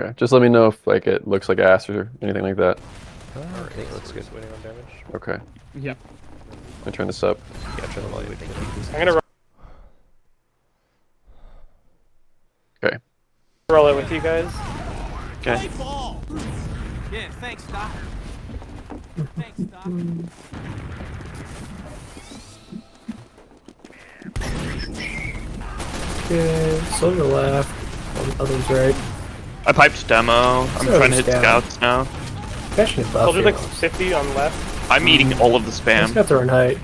Okay, just let me know if like it looks like ass or anything like that. Alright, looks good. Winning on damage. Okay. Yep. Let me turn this up. Yeah, turn the volume. I'm gonna Okay. roll it with you guys. Okay. Yeah, thanks, Doc. Thanks, Doc. Okay, Silver left. All the others right. I piped demo. I'm So trying to hit down. scouts now. Actually, buff Soldier here. like 50 on left. I'm eating all of the These spam. guys are in height.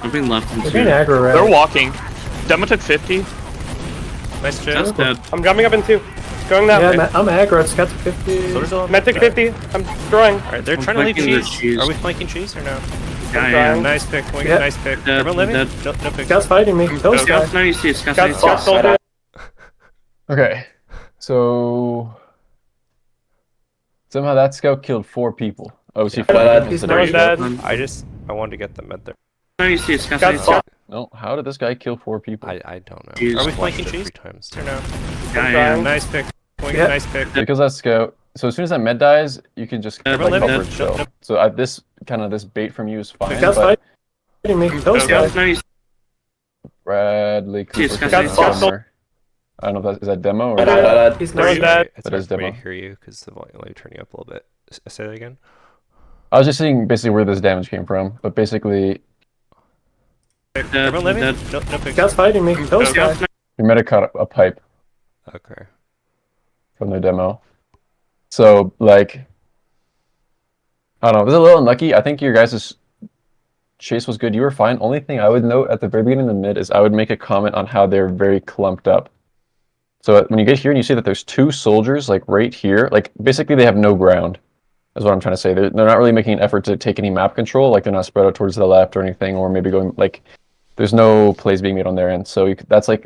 I'm being left in They're two. being aggro right. They're walking. Demo took 50. Nice That's chip. dead. I'm jumping up in 2. Going that Yeah, way. I'm aggro. It's got to 50. Soldier's on. Med took 50. I'm throwing. Alright, they're I'm trying to leave flanking the cheese. cheese. Are we flanking cheese or no? Yeah, I trying. am. Nice pick, Wing. Yeah. Nice pick. Dead, Everyone living? dead. No pick. Scout's fighting me. Kill this guy. Scouts 90 Scouts Got 90 Scott Soldier. Okay. So somehow that scout killed 4 people. Oh, so He's you not dead. I wanted to get them at there. 90 Scouts Got 90 Scott. No, how did this guy kill 4 people? I don't know. Cheese. Are we Watched flanking it cheese? 3 times. Or no? Yeah, I trying. am. Nice pick. Wing. Yeah. Nice pick. Because that scout. So as soon as that med dies, you can just Dead, like dead. coverage Nope, still. nope. So this this bait from you is fine. Scout's But fighting me. Kill this Scouts guy. 90 Bradley Cooper Scouts killed 90 somewhere. I don't know if is that demo or is that... He's No, not he's dead. It's That hard is for me demo. to hear you because the volume will turn you up a little bit. Say that again. I was just seeing basically where this damage came from, but basically Dead, Everyone living? dead. No pick. Scout's fighting me. Kill this guy. Scouts 90 your medic caught a pipe Okay. from their demo. So like, I don't know, it was a little unlucky. I think your guys' chase was good. You were fine. Only thing I would note at the very beginning of the mid is I would make a comment on how they're very clumped up. So when you get here and you see that there's 2 soldiers like right here, like basically they have no ground. Is what I'm trying to say. They're not really making an effort to take any map control. Like they're not spread out towards the left or anything, or maybe going like there's no plays being made on their end. So that's like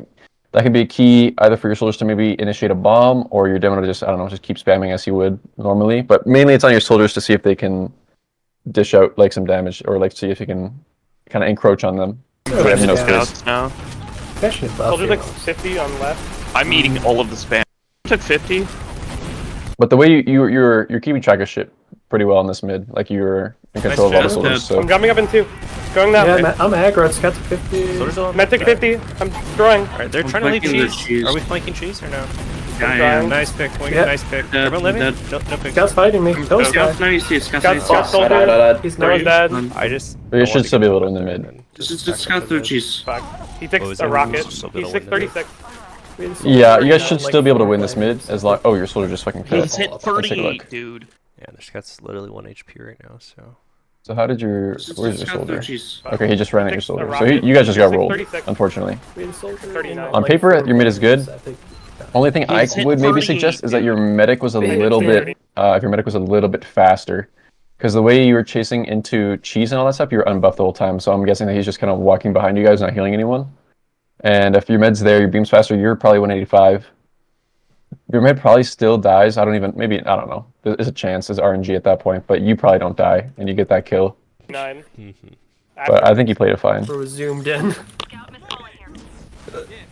that could be a key either for your soldiers to maybe initiate a bomb or your demo to just I don't know just keep spamming as you would normally. But mainly it's on your soldiers to see if they can dish out like some damage or like see if you can kind of encroach on them. Yeah, They have no yeah. space. Scouts now. Actually, buff Soldier here. like 50 on left. I'm eating all of the spam. Took 50. But the way you're keeping track of shit pretty well in this mid, like you're in control of all the Nice soldiers. job. So I'm jumping up in 2. Going that way. Yeah, I'm aggro. It's got to 50. Soldier's on. Med took 50. I'm throwing. Alright, they're I'm trying to leave flanking the cheese. cheese. Are we flanking cheese or no? Yeah, I trying. am. Nice pick, Wing. Yeah. Nice pick. Dead, Everyone living? dead. No pick. Scout's fighting me. Kill this guy. Scouts 90 Scouts Got 90 Scott Soldier. He's No, not. he's dead. But you should still be able to win the there mid. and then Just back scout up through mid. cheese. Fuck. He Oh, takes is a it rocket. still be able He's to win the mid? 636. Yeah, you guys should still be able to win this mid as long. Oh, your soldier just fucking killed. He's hit Let's take a 38, look. dude. Yeah, their scout's literally 1 HP right now, so. So how did your Just where's your scout through soldier? cheese. Okay, he just ran at your Takes a soldier. So rocket. you guys just got He's rolled, 36. unfortunately. 39. On paper, your mid is good. Only thing I He's hit would maybe 38, suggest is that dude. your medic was a little bit, if your medic was a little bit faster, because the way you were chasing into cheese and all that stuff, you were unbuffed the whole time. So I'm guessing that he's just kind of walking behind you guys, not healing anyone. And if your med's there, your beam's faster, you're probably 185. Your med probably still dies. I don't know. There's a chance, there's RNG at that point, but you probably don't die, and you get that kill. 9. But I think you played it fine. We're zoomed in.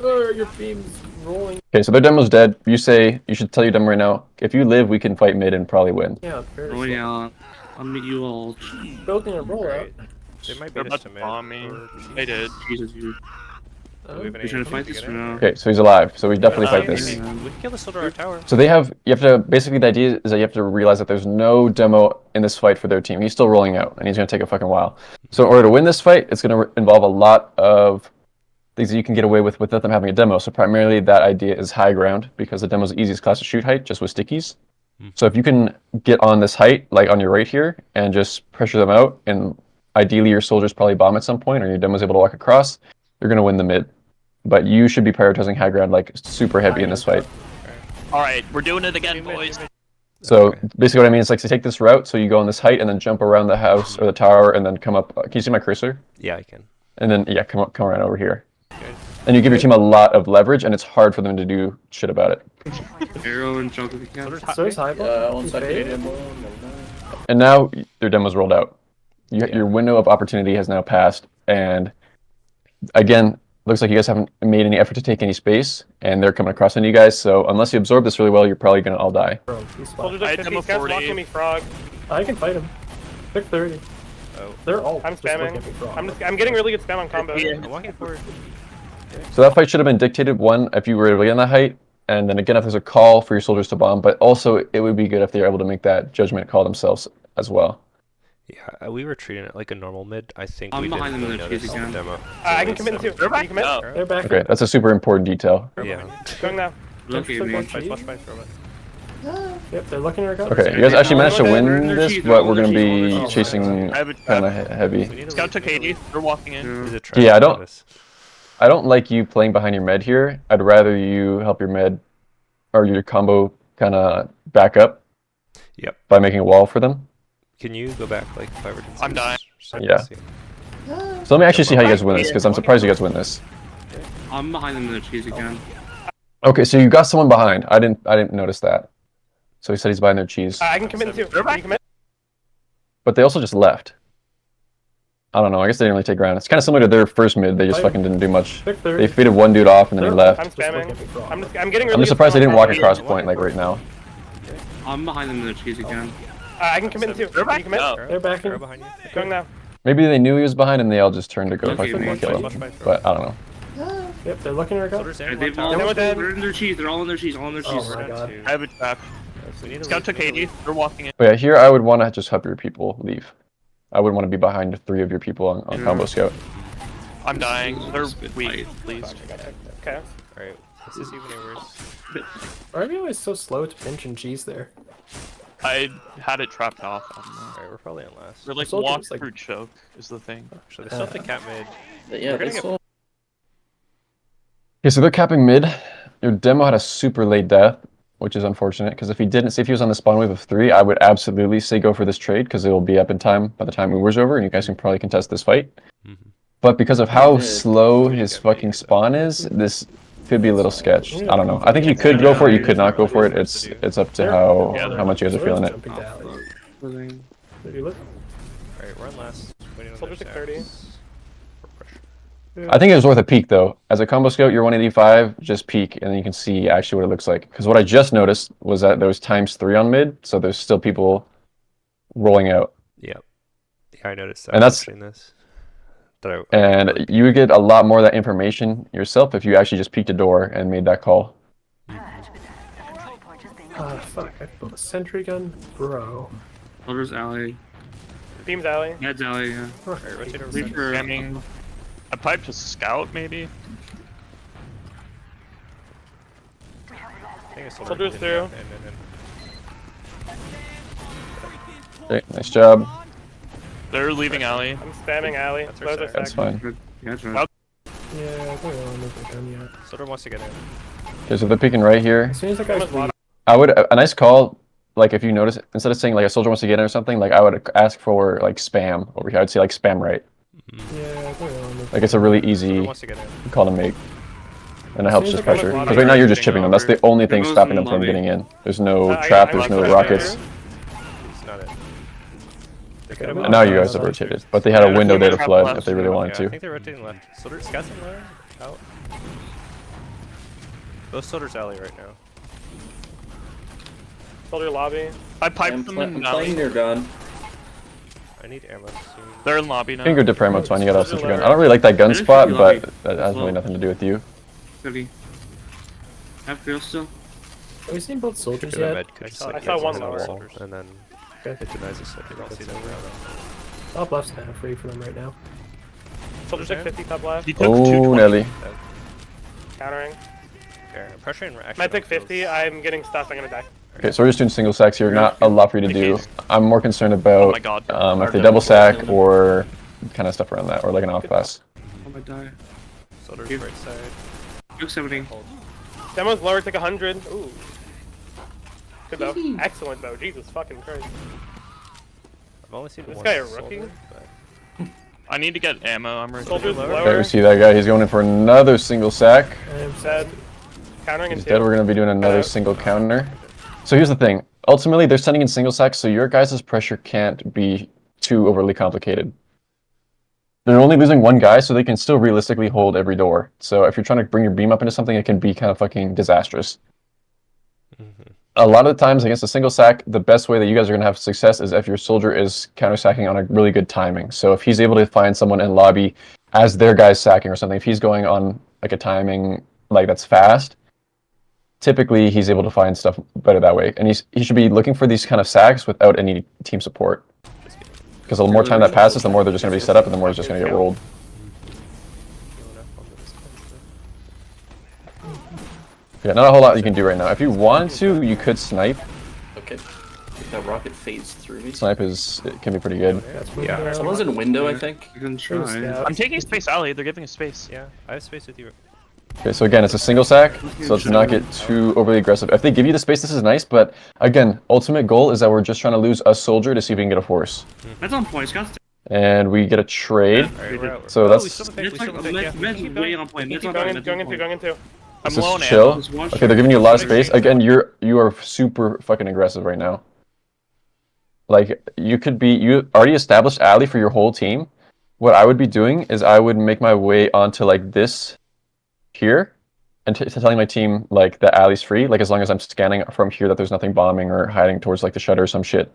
Your beam's rolling. Okay, so their demo's dead. You say you should tell your demo right now. If you live, we can fight mid and probably win. Yeah, very Oh yeah, I'll meet you all. building a rollout. They might They're beat about us to to mid. bomb me. or cheese. They did. Jesus, you. Do we have any You trying to fight to this get or in? no? Okay, so he's alive. So we definitely fight Maybe this. we can kill the soldier our tower. So you have to, basically the idea is that you have to realize that there's no demo in this fight for their team. He's still rolling out, and he's going to take a fucking while. So in order to win this fight, it's going to involve a lot of things that you can get away with without them having a demo. So primarily that idea is high ground, because the demo is the easiest class to shoot height, just with stickies. So if you can get on this height, like on your right here, and just pressure them out, and ideally your soldiers probably bomb at some point, or your demo's able to walk across, you're going to win the mid. But you should be prioritizing high ground like super heavy in this fight. Alright, we're doing it again, boys. So Okay. basically what I mean is like to take this route, so you go on this height and then jump around the house or the tower and then come up. Can you see my cursor? Yeah, I can. And then yeah, come around over here. And you give your team a lot of leverage, and it's hard for them to do shit about it. Arrow and chocolate cap. So is Highball. He's faded. And now their demo's rolled out. Your window of opportunity has now passed, and again, looks like you guys haven't made any effort to take any space, and they're coming across on you guys. So unless you absorb this really well, you're probably gonna all die. Bro, he's Soldiers fine. at I 50. demo Scout's 40. blocking me frog. I can fight him. Pick 30. Oh, They're all I'm just looking spamming. at me frog. I'm getting really good spam on combo. I'm walking forward. So that fight should have been dictated, one, if you were really on that height, and then again, if there's a call for your soldiers to bomb, but also it would be good if they were able to make that judgment call themselves as well. Yeah, we were treating it like a normal mid. I think I'm we behind didn't them in really the notice cheesy the gun. demo. I can commit too. They're Can you back commit? up. They're back. Okay, that's a super important detail. Yeah. Going now. Look at Took me. one Flash, cheese. flash, throw it. Yep, they're looking to recover. Okay, you guys actually managed to They're win in this, cheese, but we're they're gonna in be cheese. chasing I have a kind of trap. We heavy. need to Scout took 80. They're walking in. Is it trying Yeah, to I do don't- this? I don't like you playing behind your med here. I'd rather you help your med or your combo kind of back up. Yep. By making a wall for them. Can you go back like 5 or 10 I'm dying. seconds? Yeah. See. So let me actually see how you guys win this, because I'm surprised you guys win this. I'm behind them in the cheesy gun. Okay, so you got someone behind. I didn't notice that. So he said he's behind their cheese, I can commit too. They're Can you commit? but they also just left. I don't know. I guess they didn't really take ground. It's kind of similar to their first mid. They just fucking didn't do much. Pick 30. They faded one dude off and then he left. I'm Just looking spamming. at me frog. I'm getting really I'm good just surprised they spam didn't on walk combo. across point like right now. I'm behind them in the cheesy gun. I can commit too. They're Can you back commit? up. They're backing. Arrow behind you. Going now. Maybe they knew he was behind and they all just turned to go Okay, fucking man. kill him. Flash, flash, throw it. But I don't know. Yep, they're looking to recover. Soldiers in, They've one all top. Demo dead. they're in their cheese. They're all in their cheese. All in their Oh cheese. my We're down god. to- I have a trap. So we need to Scout leave took the 80. They're walking in. But yeah, here I would want to just help your people leave. I wouldn't want to be behind 3 of your people on combo scout. I'm dying. They're Good weak. fight. Please. Okay. Alright, this is even worse. Why are you always so slow to pinch and cheese there? I had it trapped off. I don't know. Alright, we're probably on last. They're like Soldiers, walk like- through choke is the thing. So they still have the cat mid. Yeah, We're gonna get- Okay, so they're capping mid. Your demo had a super late death, which is unfortunate, because if he didn't, say if he was on the spawn wave of 3, I would absolutely say go for this trade, because it will be up in time by the time Uber's over, and you guys can probably contest this fight. Mhm. But because of how did. slow his Get fucking baited. spawn is, this could be a little sketch. I don't know. I think you could go for it, you could not go for it. It's up to how much you guys are feeling it. Jumping to alley. Living. Did you look? Alright, we're on last. Waiting on Soldiers their at 30. sacks. For pressure. I think it was worth a peek though. As a combo scout, you're 185, just peek, and then you can see actually what it looks like. Because what I just noticed was that there was ×3 on mid, so there's still people rolling out. Yep. Yeah, I noticed that. And that's- watching this. That I- And you would get a lot more of that information yourself if you actually just peeked a door and made that call. Fuck, I built a sentry gun? Bro. Soldiers alley. Team's alley. Ned's alley. Yeah. Alright, rotate over Reach center. for. Scanning. I piped to scout maybe. I think it's Soldiers in, through. yeah, in. Okay, nice job. They're leaving alley. I'm spamming alley. That's our Those are side. That's sacked. fine. Yeah, that's right. Out. Yeah, I don't really move the gun yet. Soldier wants to get in. Okay, so they're peeking right here. As soon as that guy's Demo's lost. I would a nice call, like if you notice, instead of saying like a soldier wants to get in or something, like I would ask for like spam over here. I'd say like spam right. yeah, I don't really move. Like it's a really Soldier easy wants to get in. call to make. And it helps Seems just like I'm pressure. a Because right now you're just getting chipping them. That's the only thing There goes stopping in them from lobby. getting in. There's no I trap, got there's no pressure. rockets. It's not it. They Okay, could have And now you guys have rotated. But they had a window there to flood if they really wanted Yeah, I to. think they're rotating left. Soldier, Scott's in low. Out. Both Soldier's alley right now. Soldier lobby. I piped them in alley. their gun. I need ammo soon. They're in lobby now. Finger dip Primo's fine, you got a sentry gun. I don't really like that gun There's spot, a few but lobby that as has really well. nothing to do with you. 30. Have drill still. Have we seen both soldiers Should have yet? med, 'cause it's I like saw it's one on the lower. wall, and then Okay. it denies the soldier. I'll see them around. Top left's kind of free for them right now. Soldier 650 top left. He took Oh, 220. Nelly. Countering. Okay, pressuring actually. Might take on 50. those- I'm getting stuff. I'm gonna die. Okay, so we're just doing single sacks here. Not a lot for you to do. I'm more concerned Oh about my god. if they double sack or kind of stuff around that, or like an off pass. Oh my die. Soldier's Here. right side. Duke 70. Hold. Demo's lower. Take 100. Ooh. Good bow. Excellent bow. Jesus fucking Christ. I've only seen This one guy a soldier, rookie? but- I need to get ammo. I'm ready. Soldier's lower. Okay, we lower. see that guy. He's going in for another single sack. I'm Dead. Countering in He's dead. 2. We're going to be doing another single counter. So here's the thing. Ultimately, they're sending in single sacks, so your guys' pressure can't be too overly complicated. they're only losing one guy, so they can still realistically hold every door. So if you're trying to bring your beam up into something, it can be kind of fucking disastrous. A lot of the times against a single sack, the best way that you guys are going to have success is if your soldier is counter sacking on a really good timing. So if he's able to find someone in lobby as their guy's sacking or something, if he's going on like a timing like that's fast, typically he's able to find stuff better that way. And he should be looking for these kind of sacks without any team support. Because the more time that passes, the more they're just going to be set up and the more it's just going to get rolled. Yeah, not a whole lot you can do right now. If you wanted to, you could snipe. Okay. If that rocket fades through me. Snipe can be pretty good. Yeah. Someone's in window, I think. You can try. I'm taking space alley. They're giving us space. Yeah, I have space with you. Okay, so again, it's a single sack, so let's not get too overly aggressive. If they give you the space, this is nice, but again, ultimate goal is that we're just trying to lose a soldier to see if we can get a force. That's on point. Scott's And we get a trade. Alright, we're out. So Oh, that's- we still have a pick, Med's we like, still have a pick, yeah. Med's way on point. Med's Keep on going point. in, going into, going into. I'm this is low on chill. ammo. Just one Okay, shot. they're giving you a lot of space. Again, you are super fucking aggressive right now. Like, you already established alley for your whole team. What I would be doing is I would make my way onto like this here and telling my team like the alley's free, like as long as I'm scanning from here that there's nothing bombing or hiding towards like the shutter or some shit.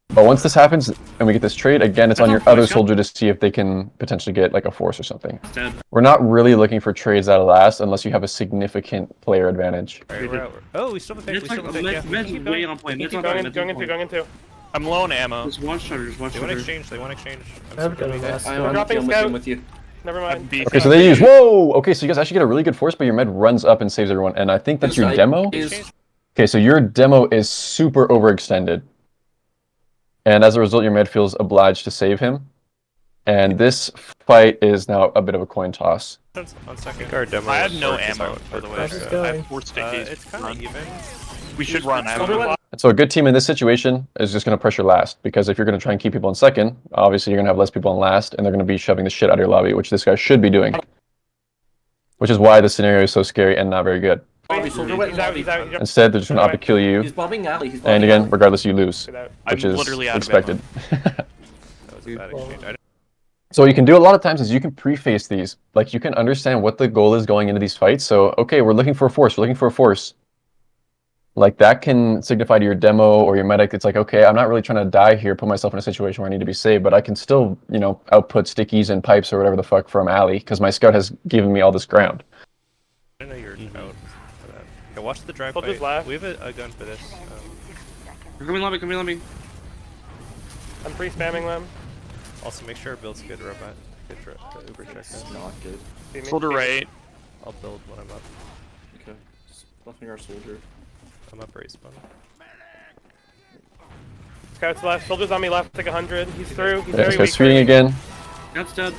But once this happens and we get this trade, again, it's on your other soldier to see if they can potentially get like a force or something. Dead. We're not really looking for trades that'll last unless you have a significant player advantage. Alright, we're out. Oh, we still have a pick, Med's we like, still have a pick, yeah. Med's Keep way going. on point. Med's Keep on going point. in, going into, going into. I'm low on ammo. Just one shutter. Just one They want shutter. exchange, they want exchange. I'm I haven't super got a weak. last I'm one. dropping with you, scout. I'm with you. Never mind. Okay, so they use, whoa! Okay, so you guys actually get a really good force, but your med runs up and saves everyone. And I think that's your Snipe demo. is- Okay, so your demo is super overextended. And as a result, your med feels obliged to save him. And this fight is now a bit of a coin toss. On second guard demo. I have no works ammo, out by the way. How's this I going? have 4 stickies. It's kind of even. We should run Soldier ammo. left. And so a good team in this situation is just going to pressure last. Because if you're going to try and keep people in second, obviously you're going to have less people in last. And they're going to be shoving the shit out of your lobby, which this guy should be doing. Which is why the scenario is so scary and not very good. Lobby, soldier went He's out, lobby. he's out. Instead, they're just going to opt to kill you. He's bombing alley. He's bombing And again, alley. regardless, you lose. Get out. Which I'm is literally out of expected. That was a bad exchange. I So what you can do a lot of times is you can preface these. Like, you can understand what the goal is going into these fights. So, okay, we're looking for a force. We're looking for a force. Like, that can signify to your demo or your medic. It's like, okay, I'm not really trying to die here, put myself in a situation where I need to be saved, but I can still, you know, output stickies and pipes or whatever the fuck from alley because my scout has given me all this ground. didn't know you were out for that. Okay, watch the drive Soldier's fight. left. We have a gun for this. Come in lobby. Come in lobby. I'm free spamming them. Also, make sure our build's good robot. Good Uber check. It's not good. See me? Soldier right. I'll build when I'm up. Okay. Just buffing our soldier. I'm up respawn. Scouts left. Soldiers on me left. Like 100. He's through. He's Yeah, very this weak. guy's feeding again. That's dead.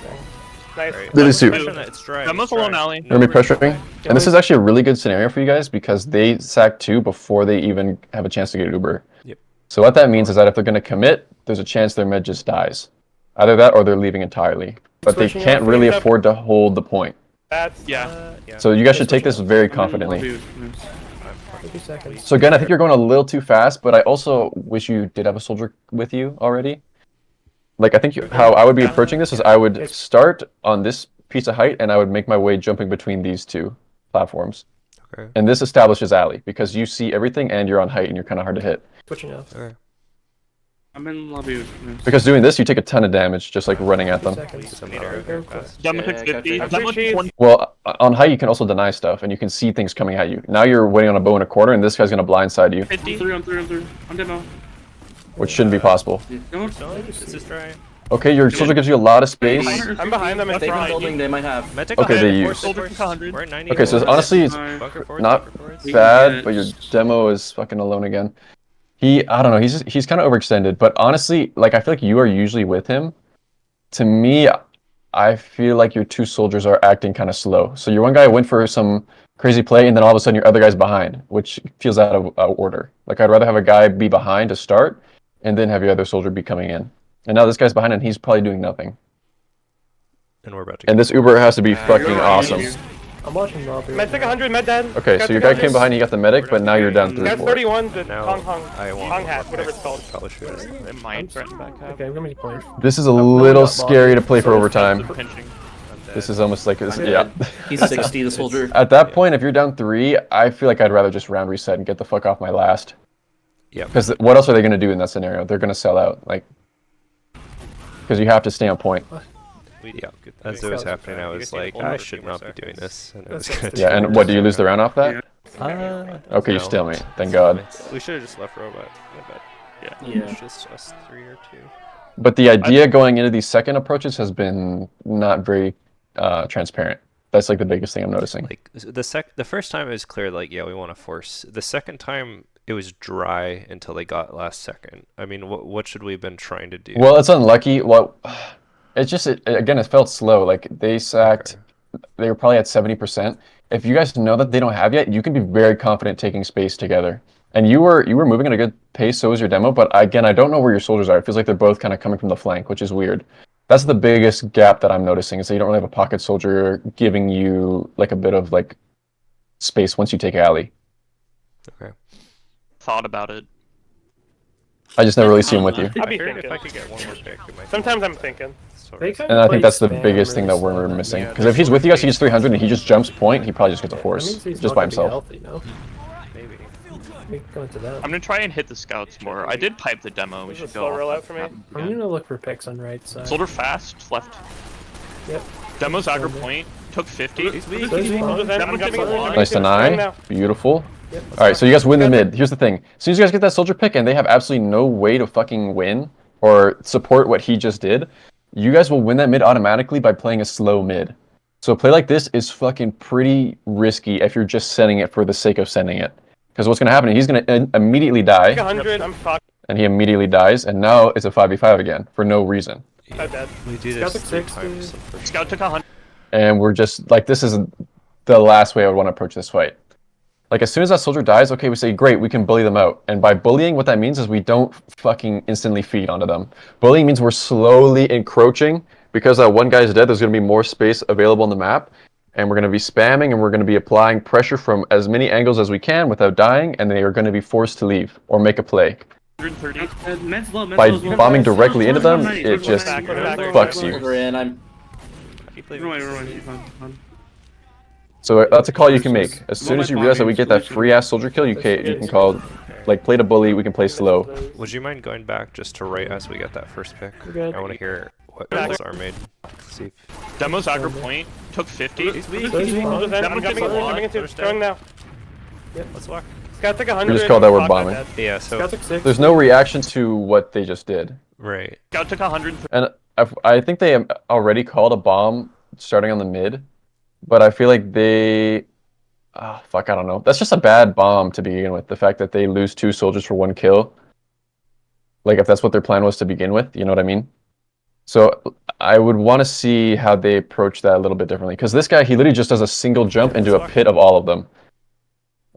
Nice. Alright, That is I'm two. pressuring that. It's dry. I'm it's also on dry. alley. No They're going to be reason pressuring. why. And this is actually a really good scenario for you guys because they sack 2 before they even have a chance to get Uber. Yep. So what that means is that if they're going to commit, there's a chance their med just dies. Either that or they're leaving entirely. But they Switching can't off, really leave it up. afford to hold the point. That's Yeah. Yeah. So you guys should take this very I'm in confidently. lobby. 50 seconds. So again, I think you're going a little too fast, but I also wish you did have a soldier with you already. Like, I think how I would be approaching this is I would start on this piece of height and I would make my way jumping between these two platforms. Okay. And this establishes alley because you see everything and you're on height and you're kind of hard to hit. Switching off. Okay. I'm in lobby. Because doing this, you take a ton of damage just like running at 2 them. seconds. I need arrow Very very close. fast. Demo Yeah, took 50. gotcha. I'm Demo free took 1. Well, on height, you can also deny stuff and you can see things coming at you. Now you're waiting on a bow in a corner and this guy's going to blindside you, 50. I'm through. I'm demo. which shouldn't be possible. Demo. No, this is dry. Okay, your soldier gives you a lot of space. I'm behind them. If And they've been front. building, they might have. Medic Okay, they force, use. force. We're at 90. Okay, so honestly, it's Bunker forwards, not bunker forwards. bad, but your demo is fucking alone again. I don't know, he's kind of overextended, but honestly, like, I feel like you are usually with him. To me, I feel like your 2 soldiers are acting kind of slow. So your one guy went for some crazy play, and then all of a sudden your other guy's behind, which feels out of order. Like, I'd rather have a guy be behind to start, and then have your other soldier be coming in. And now this guy's behind, and he's probably doing nothing. And we're about to And this Uber has to be fucking awesome. I'm watching lobby. Med took 100, med dead. Okay, Scout so your took guy came 100. behind, you got the medic, but now you're down 3 Scout's 4. 31, the No, Kong Hong. I want Kong one hat, more whatever pick. it's called. Probably should. It might threaten back up. Okay, I'm gonna be playing. This is a filling little up scary lobby. to play for So overtime. They're pinching. This is almost like this. I'm Yeah. dead. He's 60, the soldier. At that point, if you're down 3, I feel like I'd rather just round reset and get the fuck off my last. Yep. Because what else are they going to do in that scenario? They're going to sell out. Like, because you have to stay on point. Yeah. As it was happening, I was like, I should not be doing this. And it was That's good. Yeah, and what, do you lose the round off that? Okay, you No. stalemate. Thank God. We should have just left robot. Yeah. It's just us 3 or 2. But the idea going into these second approaches has been not very transparent. That's like the biggest thing I'm noticing. Like the first time it was clear, like, yeah, we want to force. The second time it was dry until they got last second. I mean, what should we have been trying to do? Well, it's unlucky. Well, it's just again, it felt slow. Like they sacked, they were probably at 70%. If you guys know that they don't have yet, you can be very confident taking space together. And you were moving at a good pace. So was your demo. But again, I don't know where your soldiers are. It feels like they're both kind of coming from the flank, which is weird. That's the biggest gap that I'm noticing is that you don't really have a pocket soldier giving you like a bit of like space once you take alley. Okay. Thought about it. I just never really see him with you. I'll be If thinking. I could get one more pick, it might Sometimes I'm thinking. They kinda And I play think that's the spam biggest thing that really we're slow. missing. Yeah, Because if he's with you guys, he gets 300 and he just jumps point, he probably just gets a That force means he's just not by gonna be himself. healthy, no? maybe. Maybe going to them. I'm gonna try and hit the scouts more. I did pipe the demo. We This is should a slow go. rollout for me. I'm gonna look for picks on right side. Soldier fast, left. Yep. Demo's aggro point. Took 50. Those Soldiers bomb. in, I'm Demo's giving a lot. Nice Going deny. now. Beautiful. Yep. Alright, so you guys win the mid. Here's the thing. As soon as you guys get that soldier pick and they have absolutely no way to fucking win or support what he just did, you guys will win that mid automatically by playing a slow mid. So a play like this is fucking pretty risky if you're just sending it for the sake of sending it. Because what's going to happen, he's going to immediately die, 100, I'm fucked. and he immediately dies, and now it's a 5v5 again, for no reason. I'm dead. We do Scout this took 3 60. times. the first Scout took 100. And we're just, like, this is the last way I would want to approach this fight. Like, as soon as that soldier dies, okay, we say, great, we can bully them out. And by bullying, what that means is we don't fucking instantly feed onto them. Bullying means we're slowly encroaching. Because that one guy's dead, there's going to be more space available on the map. And we're going to be spamming, and we're going to be applying pressure from as many angles as we can without dying, and they are going to be forced to leave or make a play. 130. Men's low, men's By low. bombing directly into them, Soldier it just back, fucks you. Soldier in, I'm... Keep Never leaving. mind, never mind. Fine. So that's a call you can make. As soon as you realize that we get that free ass soldier kill, you can call, like, play to bully. We can play slow. Would you mind going back just to right as we get that first pick? We're good. I want to hear what Back. calls are made. See. Demo's aggro point. Took 50. Those Soldiers bomb. in, I'm That coming takes a lot. into, Soldiers going now. Let's walk. Scout took 100. We just called that we're I'm bombing. dead. Yeah. So Scout took 6. There's no reaction to what they just did. right. Scout took 100. And I think they already called a bomb starting on the mid, but I feel like they... fuck, I don't know. That's just a bad bomb to begin with. The fact that they lose 2 soldiers for 1 kill. Like, if that's what their plan was to begin with, you know what I mean? So I would want to see how they approach that a little bit differently. Because this guy, he literally just does a single jump into a pit of all of them.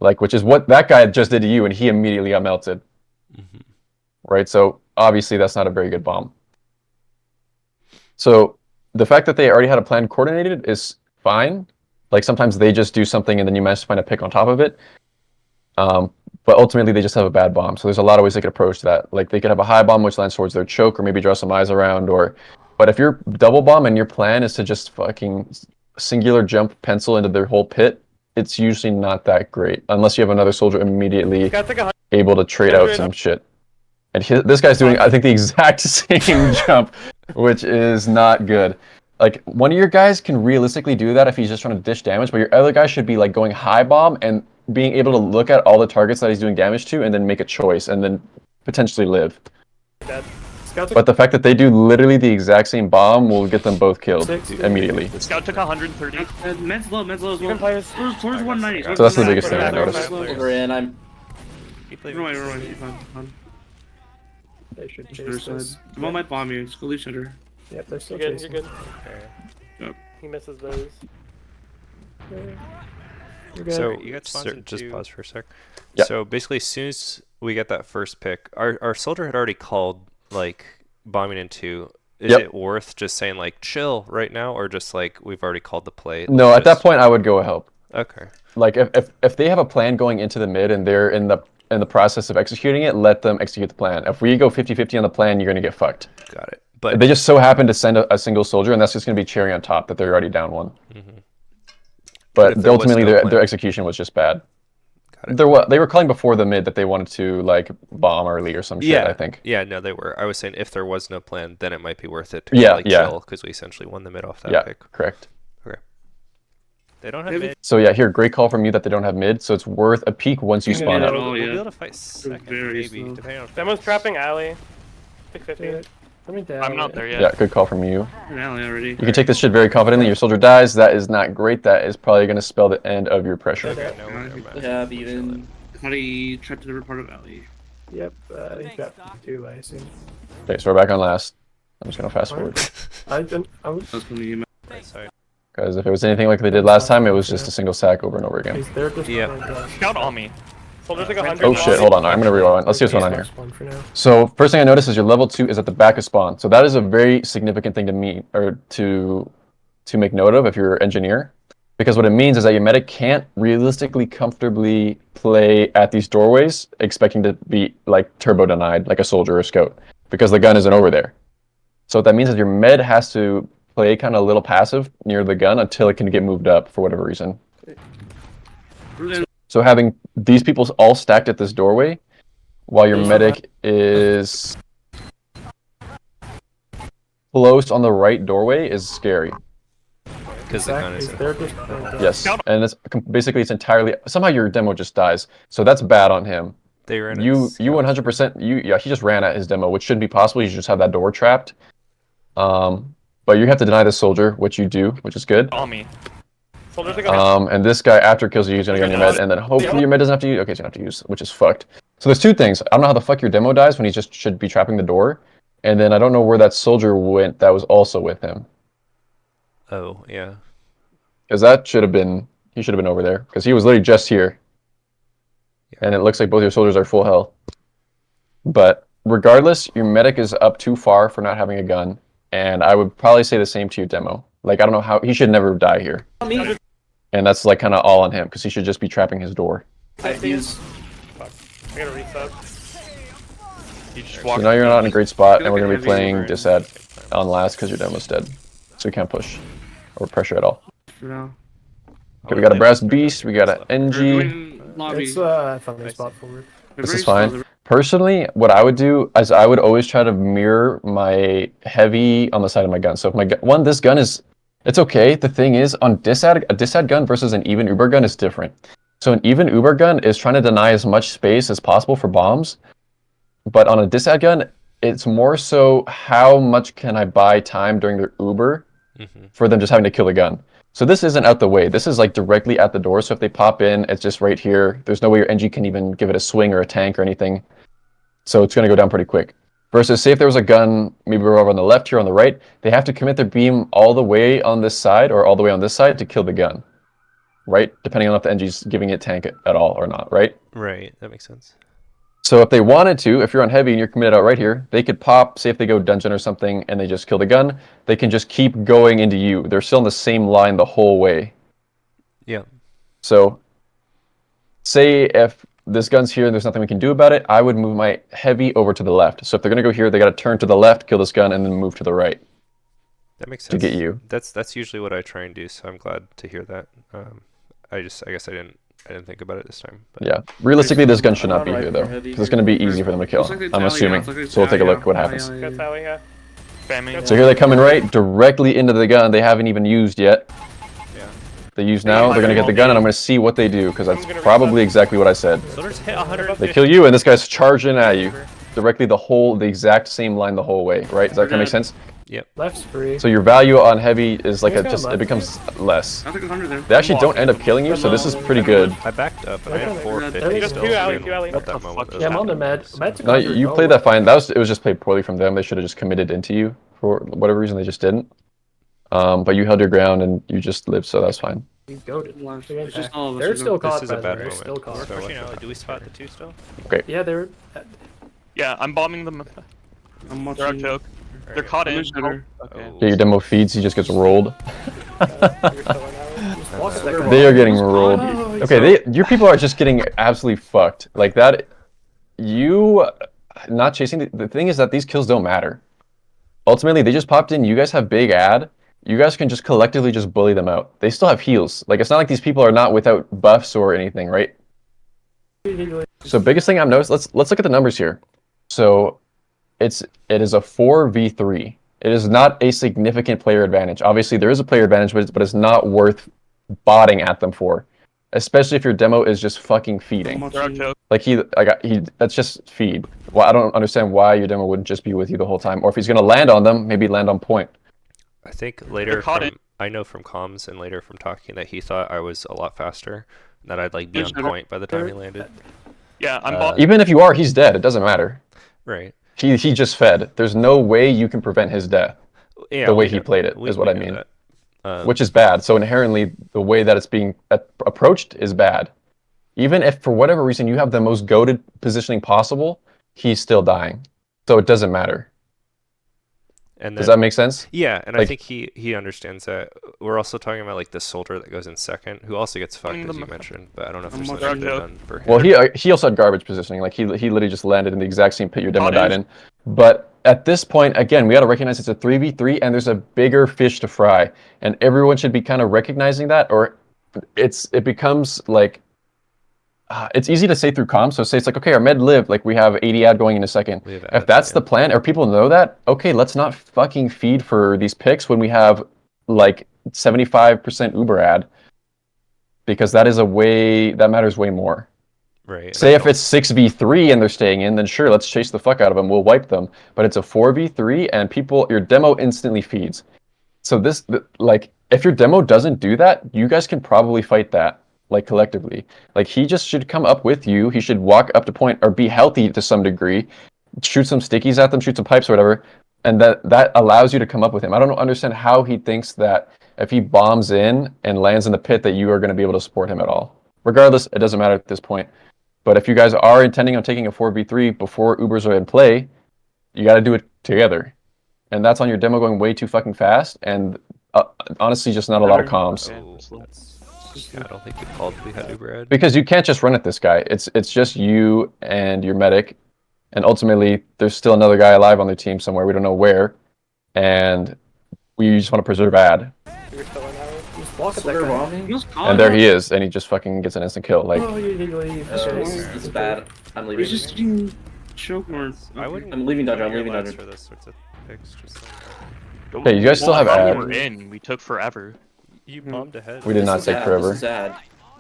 Like, which is what that guy just did to you, and he immediately got melted. Right? So, obviously, that's not a very good bomb. So, the fact that they already had a plan coordinated is fine. Like, sometimes they just do something, and then you manage to find a pick on top of it. But ultimately, they just have a bad bomb. So there's a lot of ways they could approach that. Like, they could have a high bomb which lands towards their choke, or maybe draw some eyes around. But if you're double bomb and your plan is to just fucking singular jump pencil into their whole pit, it's usually not that great. Unless you have another soldier immediately Scout took 100. able to trade out some shit. And this guy's doing, I think, the exact same jump, which is not good. Like, one of your guys can realistically do that if he's just trying to dish damage, but your other guy should be, like, going high bomb and being able to look at all the targets that he's doing damage to and then make a choice and then potentially live. Dead. Scout took But the fact that they do literally the exact same bomb will get them both killed 6. immediately. Scout took 130. Men's low as Even well. players. Towards 190. So that's the biggest thing I noticed. Soldier in, I'm... Keep Never leaving. mind, fine. They should Other chase side. this. Come might bomb you. Just go leave center. Yep, they're still You're good, chasing. you're good. Okay. He misses those. You're good. So You got just pause for a sec. Yeah. So basically, as soon as we get that first pick, our soldier had already called like bombing into Is Yep. it worth just saying like chill right now, or just like we've already called the play? No, let's at that just- point I would go help. Okay. Like if they have a plan going into the mid and they're in the process of executing it, let them execute the plan. If we go 50-50 on the plan, you're gonna get fucked. Got it. If But they just so happen to send a single soldier, and that's just gonna be cherry on top that they're already down one. But if there was ultimately no their plan. execution was just bad. got it. They were calling before the mid that they wanted to like bomb early or some shit. Yeah, I think. Yeah, no, they were. I was saying if there was no plan, then it might be worth it to Yeah, like yeah. chill because we essentially won the mid off that Yeah, pick. correct. Okay. They don't have Maybe- mid. So yeah, here, great call from you that they don't have mid. So it's worth a peek once you Yeah, spawn at out. all. We'll be yeah. able to fight second, very maybe, slow. depending on. Demo's trapping alley. Pick 50. Dude, let me down. I'm not there yet. Yeah, good call from you. An alley already. You can take this shit very confidently. Your soldier dies. That is not great. That is probably going to spell the end of your pressure. Okay, no, never mind. We have even. How do you trapped to every part of alley? Yep, he's got 2, I assume. Okay, so we're back on last. I'm just going to fast forward. I was. That's when you Sorry. Because if it was anything like they did last time, it was just a single sack over and over again. He's there just Yeah. Scout on me. Soldier's like 100. Oh shit, hold on. I'm going to rewind. Let's see what's going on here. Spawn for now. So first thing I noticed is your level 2 is at the back of spawn. So that is a very significant thing to me, or to make note of if you're an engineer. Because what it means is that your medic can't realistically comfortably play at these doorways expecting to be like turbo denied like a soldier or a scout. Because the gun isn't over there. So what that means is your med has to play kind of a little passive near the gun until it can get moved up for whatever reason. So having these people all stacked at this doorway while your medic is close on the right doorway is scary. Because the gun He's is. there just. Yes, and it's basically it's entirely somehow your demo just dies, so that's bad on him. They ran. You 100% he just ran at his demo, which shouldn't be possible. You should just have that door trapped. But you have to deny this soldier, which you do, which is good. On me. Soldier's like 100. And this guy after kills you, he's gonna get on your med, and then hopefully your med doesn't have to use. Okay, he's gonna have to use, which is fucked. So there's two things. I don't know how the fuck your demo dies when he just should be trapping the door, and then I don't know where that soldier went that was also with him. Oh yeah. Because that should have been, he should have been over there. Because he was literally just here. And it looks like both your soldiers are full health. But regardless, your medic is up too far for not having a gun. And I would probably say the same to your demo. Like, I don't know how, he should never die here. Me. And that's like kind of all on him. Because he should just be trapping his door. I use. Fuck. I gotta reset. You just So walk. now you're not in a great spot. And we're going to be Feel like a playing heavy disad on last because your demo's dead. So you can't push or pressure at all. for now. Okay, we got a brass beast. We got an We're NG. going lobby. It's a funny spot forward. They're This very is fine. slow. Personally, what I would do is I would always try to mirror my heavy on the side of my gun. So if my gun, this gun is, it's okay. The thing is, on disad, a disad gun versus an even uber gun is different. So an even uber gun is trying to deny as much space as possible for bombs. But on a disad gun, it's more so how much can I buy time during their uber for them just having to kill the gun. So this isn't out the way. This is like directly at the door. So if they pop in, it's just right here. There's no way your NG can even give it a swing or a tank or anything. So it's going to go down pretty quick. Versus say if there was a gun, maybe we're over on the left here on the right, they have to commit their beam all the way on this side or all the way on this side to kill the gun. Right? Depending on if the NG's giving it tank at all or not, right? Right. That makes sense. So if they wanted to, if you're on heavy and you're committed out right here, they could pop, say if they go dungeon or something and they just kill the gun, they can just keep going into you. They're still in the same line the whole way. Yeah. So say if this gun's here and there's nothing we can do about it, I would move my heavy over to the left. So if they're going to go here, they got to turn to the left, kill this gun, and then move to the right That makes to sense. get you. That's usually what I try and do. So I'm glad to hear that. I guess I didn't think about it this time. But Yeah. Realistically, this gun should I'm not be on here right though. for heavy 'Cause it's going to be easy for them to kill. Looks like it's I'm alley, yeah, assuming. looks like it's So we'll take a alley, look what yeah. happens. Alley, Good Sally, yeah. Spamming. So here they come in right, directly into the gun they haven't even used yet. Yeah. They use now, they're going to get the gun, and I'm going to see what they do, because that's gonna probably exactly what I said. Soldiers hit 100. They kill you, and this guy's charging at you. Directly the exact same line the whole way, right? Does that kind of make sense? Left's free. So your value on heavy is like He's got it left. becomes less. I took 100 there. They actually don't end up killing you, so this is pretty good. I backed up and I had Okay. 450 Just still. two so alley, I didn't two alley. know what that What the moment fuck was. Yeah, I'm on the med. Med took No, 100. you Oh, played that fine. It was just played poorly from them. They should have just committed into you for whatever reason. They just didn't. But you held your ground and you just lived, so that's fine. He's goaded. Left. They're It's just all of us. They're are still going- caught. This is a by bad the way. moment. Still caught. So pushing out. Do we spot the two still? Yeah, they're. Yeah, I'm bombing them. I'm They're out watching. choke. They're caught I'm in. in shutter. Okay. Yeah, your demo feeds, he just gets rolled. You're chilling out. They are getting rolled. Oh, he's Okay, your people are just getting absolutely fucked. Like that, you not chasing. The thing is that these kills don't matter. Ultimately, they just popped in. You guys have big ad. You guys can just collectively just bully them out. They still have heals. Like it's not like these people are not without buffs or anything, right? So biggest thing I've noticed. Let's look at the numbers here. So it is a 4v3. It is not a significant player advantage. Obviously, there is a player advantage, but it's not worth botting at them for. Especially if your demo is just fucking feeding. They're on choke. Like that's just feed. Well, I don't understand why your demo wouldn't just be with you the whole time. Or if he's gonna land on them, maybe land on point. I think later caught from, I know from comms and later from talking that he thought I was a lot faster, that I'd like be on point by the time he landed. Yeah, I'm Even if you are, he's dead. It doesn't matter. Right. He just fed. There's no way you can prevent his death. Yeah. The way we he know- played it we- is what we I know mean. that. Which is bad. So inherently, the way that it's being approached is bad. Even if for whatever reason you have the most goated positioning possible, he's still dying. So it doesn't matter. And Does then, that make sense? yeah, and I like- think he understands that. We're also talking about like the soldier that goes in second, who also gets fucked as you mentioned, but I don't know if there's I'm something watching. done for him. Well, he also had garbage positioning. Like he literally just landed in the exact same pit your demo Caught died in. in. But at this point, again, we got to recognize it's a 3v3 and there's a bigger fish to fry, and everyone should be kind of recognizing that, or it becomes like it's easy to say through comms. So say it's like, okay, our med live, like we have 80 ad going in a second. We have If ads, that's yeah. the plan, or people know that, okay, let's not fucking feed for these picks when we have like 75% Uber ad, because that matters way more. Right. Say if it's 6v3 and they're staying in, then sure, let's chase the fuck out of them. We'll wipe them. But it's a 4v3 and your demo instantly feeds. So like, if your demo doesn't do that, you guys can probably fight that, like, collectively. Like, he just should come up with you. He should walk up to point or be healthy to some degree, shoot some stickies at them, shoot some pipes or whatever, and that allows you to come up with him. I don't understand how he thinks that if he bombs in and lands in the pit that you are going to be able to support him at all. Regardless, it doesn't matter at this point. But if you guys are intending on taking a 4v3 before Ubers are in play, you got to do it together. And that's on your demo going way too fucking fast, and honestly, just not a lot of comms. Yeah, I don't think we called we had Uber ad. Because you can't just run at this guy. It's just you and your medic, and ultimately there's still another guy alive on their team somewhere. We don't know where, and we just want to preserve ad. You're chilling out. Just walk at that Slugger guy. bombing? He was caught. And there he is, and he just fucking gets an instant kill. Like, Oh, you did leave. This is bad. I'm leaving. He's just getting choke marks. I wouldn't. I'm leaving Dodger, I'm your leaving lens Dodger. for this sorts of picks. Just hey, you guys still have I thought ad. we were in. We took forever. you bombed ahead. We did not This is take sad, forever. This is sad.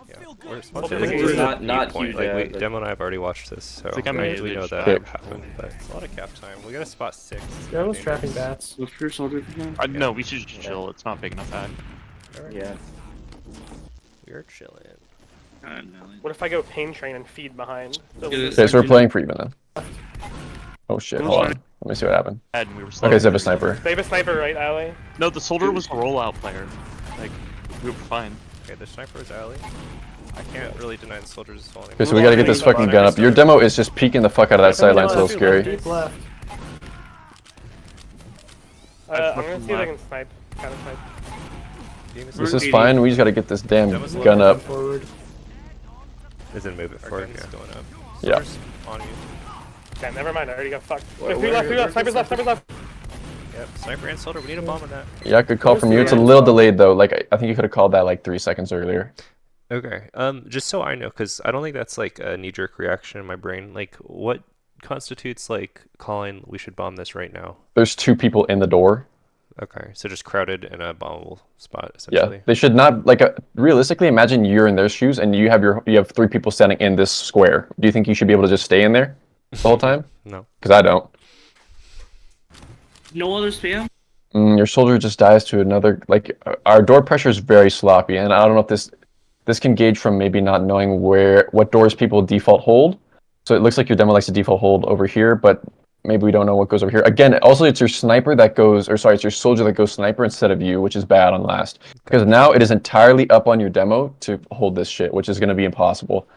Yeah. We're It's not point. huge, Like we, but- Demo and I have already watched this, so like I'm we a know huge that fan. happened. But it's a lot of cap time. We got a spot 6. Yeah, I was trapping bats. What's for soldier for him? No, we should just chill. It's not big enough ad. Yeah. We're chilling. God, no. What if I go pain train and feed behind? Yeah, Okay, so we're playing for even then. Oh shit, hold on. Let me see what happened. Ad and we were Okay, so I have a sniper. They have a sniper, right, Ali? No, the soldier was a rollout player. Like, we were fine. Okay, the sniper is alley. I can't really deny the soldiers as well anymore. Okay, so we gotta get this fucking gun up. Your demo is just peeking the fuck out of that sideline. It's a little scary. Deep left. I'm gonna see if I can snipe. Kind of snipe. This is fine. We just gotta get this damn gun up. Forward. Isn't move it forward. Yeah. Going up. Yeah. Soldiers on you. Okay, never mind. I already got fucked. Where- Three left, where- three left. Snipers left, snipers left. Yep. Sniper and soldier. We need a bomb on that. Yeah, good call from you. It's a little delayed though. Like I think you could have called that like 3 seconds earlier. Okay. Just so I know, because I don't think that's like a knee-jerk reaction in my brain. Like, what constitutes like calling we should bomb this right now? There's 2 people in the door. Okay, so just crowded in a bombable spot, Yeah, essentially. they should not like realistically. Imagine you're in their shoes and you have 3 people standing in this square. Do you think you should be able to just stay in there the whole time? No. Because I don't. No other spam? Your soldier just dies to another. Like our door pressure is very sloppy, and I don't know if this can gauge from maybe not knowing what doors people default hold. So it looks like your demo likes to default hold over here, but maybe we don't know what goes over here. Again, also it's your sniper that goes, or sorry, it's your soldier that goes sniper instead of you, which is bad on last. Because now it is entirely up on your demo to hold this shit, which is going to be impossible.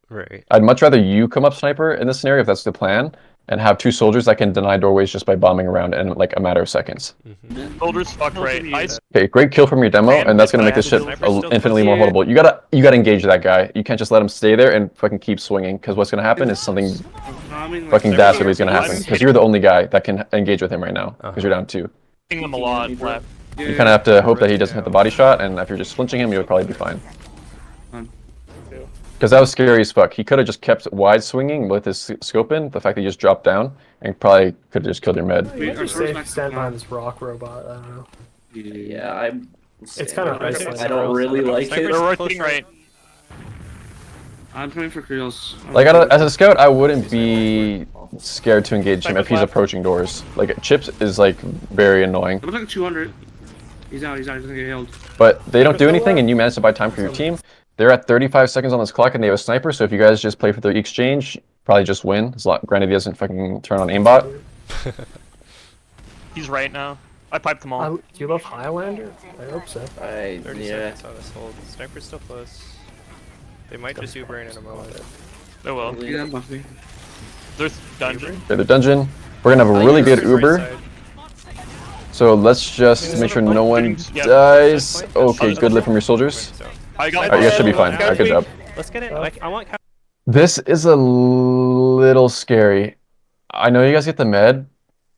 Right. I'd much rather you come up sniper in this scenario if that's the plan, and have 2 soldiers that can deny doorways just by bombing around in like a matter of seconds. Soldiers fucked right. Nice. Okay, great kill from your demo, and that's gonna make this shit infinitely more holdable. You gotta engage that guy. You can't just let him stay there and fucking keep swinging, because what's gonna happen is something fucking dastardly is gonna happen. Because you're the only guy that can engage with him right now, because you're down 2. Hitting them a lot left. You kind of have to hope that he doesn't hit the body shot, and if you're just flinching him, you would probably be fine. Because that was scary as fuck. He could have just kept wide swinging with his scope in. The fact that he just dropped down and probably could have just killed your med. You're safe stand behind this rock robot. I don't know. Yeah, I'm. It's kind of isolated. I don't really like it. They're rotating right. I'm coming for Creels. Like, as a scout, I wouldn't be scared to engage him if he's approaching doors. Like, Chips is, like, very annoying. I'm like 200. He's out, he's gonna get healed. But they don't do anything, and you manage to buy time for your team. They're at 35 seconds on this clock, and they have a sniper, so if you guys just play for the exchange, probably just win. Granted, he doesn't fucking turn on aimbot. He's right now. I piped them all. Do you love Highlander? I hope so. 30 Yeah. seconds on this hold. Sniper's still close. They might just Uber in a moment. They will. Yeah, Buffy. There's dungeon. Okay, the dungeon. We're gonna have a really good Uber. So let's just make sure no one dies. Okay, good lift from your soldiers. I got Alright, you guys should be fine. Alright, good job. Let's get it. I want. This is a little scary. I know you guys get the med,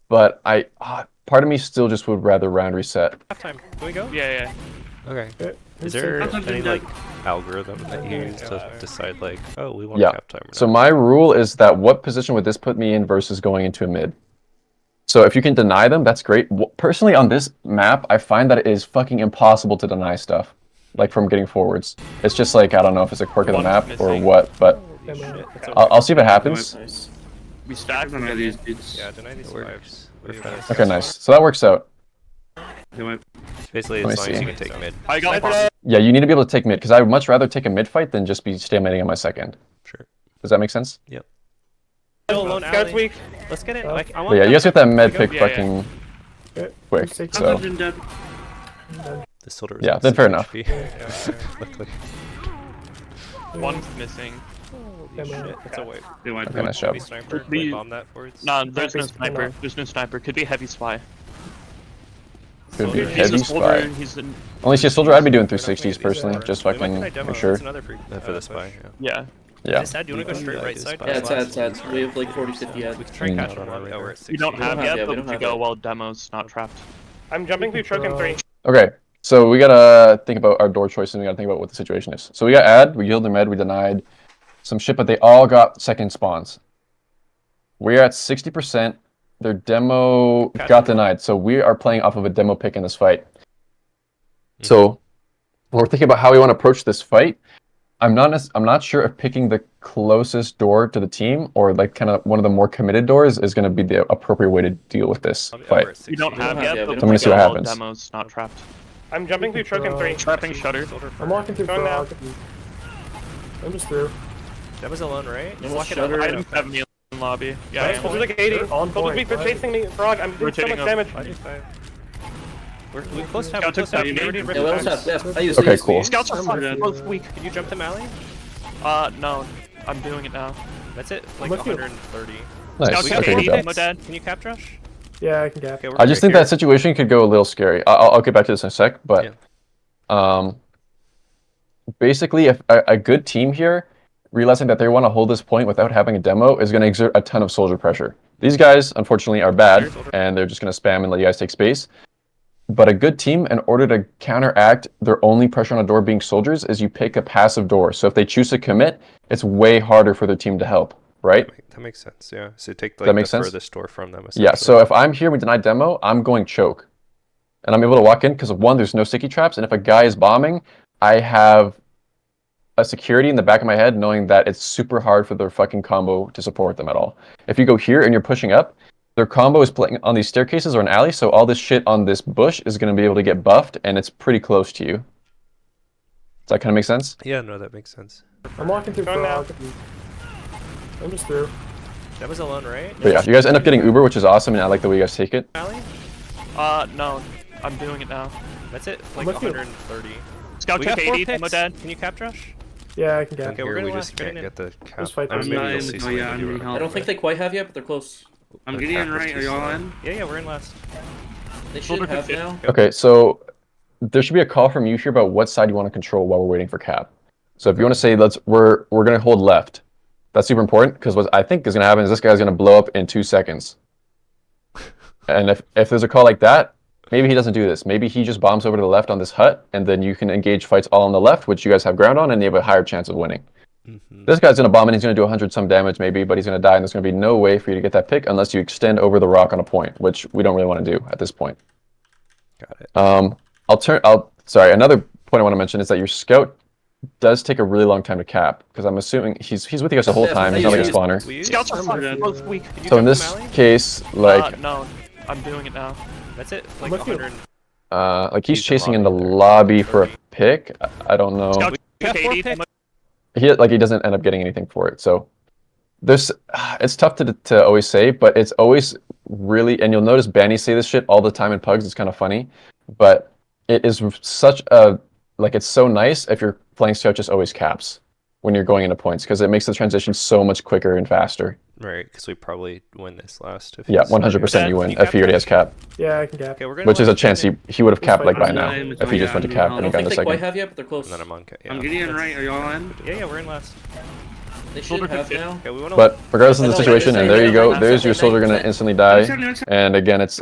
but part of me still just would rather round reset. Halftime. Can we go? Yeah. Okay. Is there any like algorithm that you use to decide like, oh, we want Yeah. halftime? So my rule is that what position would this put me in versus going into a mid? So if you can deny them, that's great. Personally, on this map, I find that it is fucking impossible to deny stuff, like from getting forwards. It's just like, I don't know if it's a quirk of the map or what, but I'll see if it happens. Nice. We stacked Deny these dudes. Yeah, deny these fives. Okay, nice. So that works out. They might. Basically, Let as me long as see. you can take mid. I got Yeah, you need to be able to take mid, because I would much rather take a mid fight than just be staymating on my second. Sure. Does that make sense? Alone Scout's alley. weak. Let's get it. Like, I But want. yeah, you guys get that med Go. pick Yeah, fucking Okay. quick. So Dungeon dead. The soldier was Yeah, on then fair 6 enough. HP. Luckily. One's missing. Holy shit, it's a wave. They might. Okay, nice job. Maybe sniper. Could be- Bomb that forwards. No, there's no Sniper's sniper. enough. There's no sniper. Could be heavy spy. Could be He's heavy a soldier. spy. He's an, Only see a soldier, I'd be doing 360s Maybe personally, more. just We might fucking deny demo, for sure. That's another for the spy. yeah. Yeah. Sad, do you want to go straight right side? Yeah, it's ads. We have like 40, 50 ads. We can try and catch one on we're at 60. We don't have have- yet, yeah, we but don't we have go it. while demo's not trapped. I'm jumping through choke in 3. Okay, so we gotta think about our door choices, and we gotta think about what the situation is. So we got ad, we healed their med, we denied some shit, but they all got second spawns. We're at 60%. Their demo got denied, so we are playing off of a demo pick in this fight. So when we're thinking about how we want to approach this fight, I'm not sure if picking the closest door to the team or like kind of one of the more committed doors is going to be the appropriate way to deal with this fight. We don't have have yet, yet, but we we don't go see what while happens. demo's not trapped. I'm jumping through choke in 3. Trapping shutter. I'm walking through Going now. frog. I'm just through. Demo's alone, right? Almost Walk it shutter. up. Item 70 in lobby. Yeah, Nice, yeah. soldiers like 80. They're on Soldiers weak, they're point. chasing me. Frog, I'm doing so Rotating much up. damage. 5v5. We're close to have, Scout close to took have. that. Already Yeah, ripped we almost times. have left. I use Okay, these. cool. Scouts are dead. both weak. Can you jump to Mally? No. I'm doing it now. That's it. Like Look at- 130. Nice. Scouts We have got Okay, good 80 job. demo dead. Can you cap rush? Yeah, I can gap. Okay, we're I just right think here. that situation could go a little scary. I'll get back to this in a sec, but basically, if a good team here, realizing that they want to hold this point without having a demo, is going to exert a ton of soldier pressure. These guys, unfortunately, are bad, and they're just going to spam and let you guys take space. But a good team, in order to counteract their only pressure on a door being soldiers, is you pick a passive door. So if they choose to commit, it's way harder for their team to help, right? That makes sense, yeah. So take like that make the sense? furthest door from them. Yeah, essentially. so if I'm here, we deny demo, I'm going choke. And I'm able to walk in because, one, there's no sticky traps, and if a guy is bombing, I have a security in the back of my head knowing that it's super hard for their fucking combo to support them at all. If you go here and you're pushing up, their combo is playing on these staircases or an alley, so all this shit on this bush is going to be able to get buffed, and it's pretty close to you. Does that kind of make sense? Yeah, no, that makes sense. I'm walking through Going now. frog. I'm just through. Demo's alone, right? But yeah, you guys end up getting Uber, which is awesome, and I like the way you guys take it. Mally? No. I'm doing it now. That's it. Like Look at- 130. Scout We took got 4 80 demo picks. dead. Can you cap rush? Yeah, I can And gap. Okay, we're here gonna we last, just get can't in. get the cap. Let's fight I mean, this. maybe I'm you'll in. see Oh something yeah, when I'm you getting run. help. I don't think they quite have yet, but they're close. I'm The getting in cap is right. too Are y'all slow. in? Yeah, we're in last. They should Shoulder have to fit. now. Okay, so there should be a call from you here about what side you want to control while we're waiting for cap. So if you want to say we're gonna hold left, that's super important because what I think is gonna happen is this guy's gonna blow up in 2 seconds. And if there's a call like that, maybe he doesn't do this. Maybe he just bombs over to the left on this hut, and then you can engage fights all on the left, which you guys have ground on, and you have a higher chance of winning. This guy's gonna bomb and he's gonna do 100 some damage maybe, but he's gonna die, and there's gonna be no way for you to get that pick unless you extend over the rock on a point, which we don't really want to do at this point. Got it. Sorry, another point I want to mention is that your scout does take a really long time to cap, because I'm assuming he's with you guys the whole time. He's not like a spawner. We Scouts are I'm fucking dead. both weak. Can you So in jump this from alley? case, like No, I'm doing it now. That's it. Like with you. 100. like he's He's in chasing in the lobby there. lobby for a pick. I don't know. Scout We got 4 80. picks. He doesn't end up getting anything for it. So there's it's tough to always say, but it's always really, and you'll notice Banny say this shit all the time in pugs. It's kind of funny, but it is such a it's so nice if your flank scout just always caps when you're going into points, because it makes the transition so much quicker and faster. Right, because we probably win this last. If Yeah, he's- 100% you Can win you if he already has cap, Yeah, I can gap. Okay, we're gonna which is a last, chance get in. he would have capped like by I'm now dying, if he just went to cap I and he don't got in think a they quite second. have yet, but they're close. And then I'm on. Yeah. I'm getting in right. Are y'all in? Yeah, we're in last. They should Shoulder to have fit. now. Okay, we want to. But regardless of the I know, situation, and there you go, there's your soldier gonna 97%. instantly die. And again, it's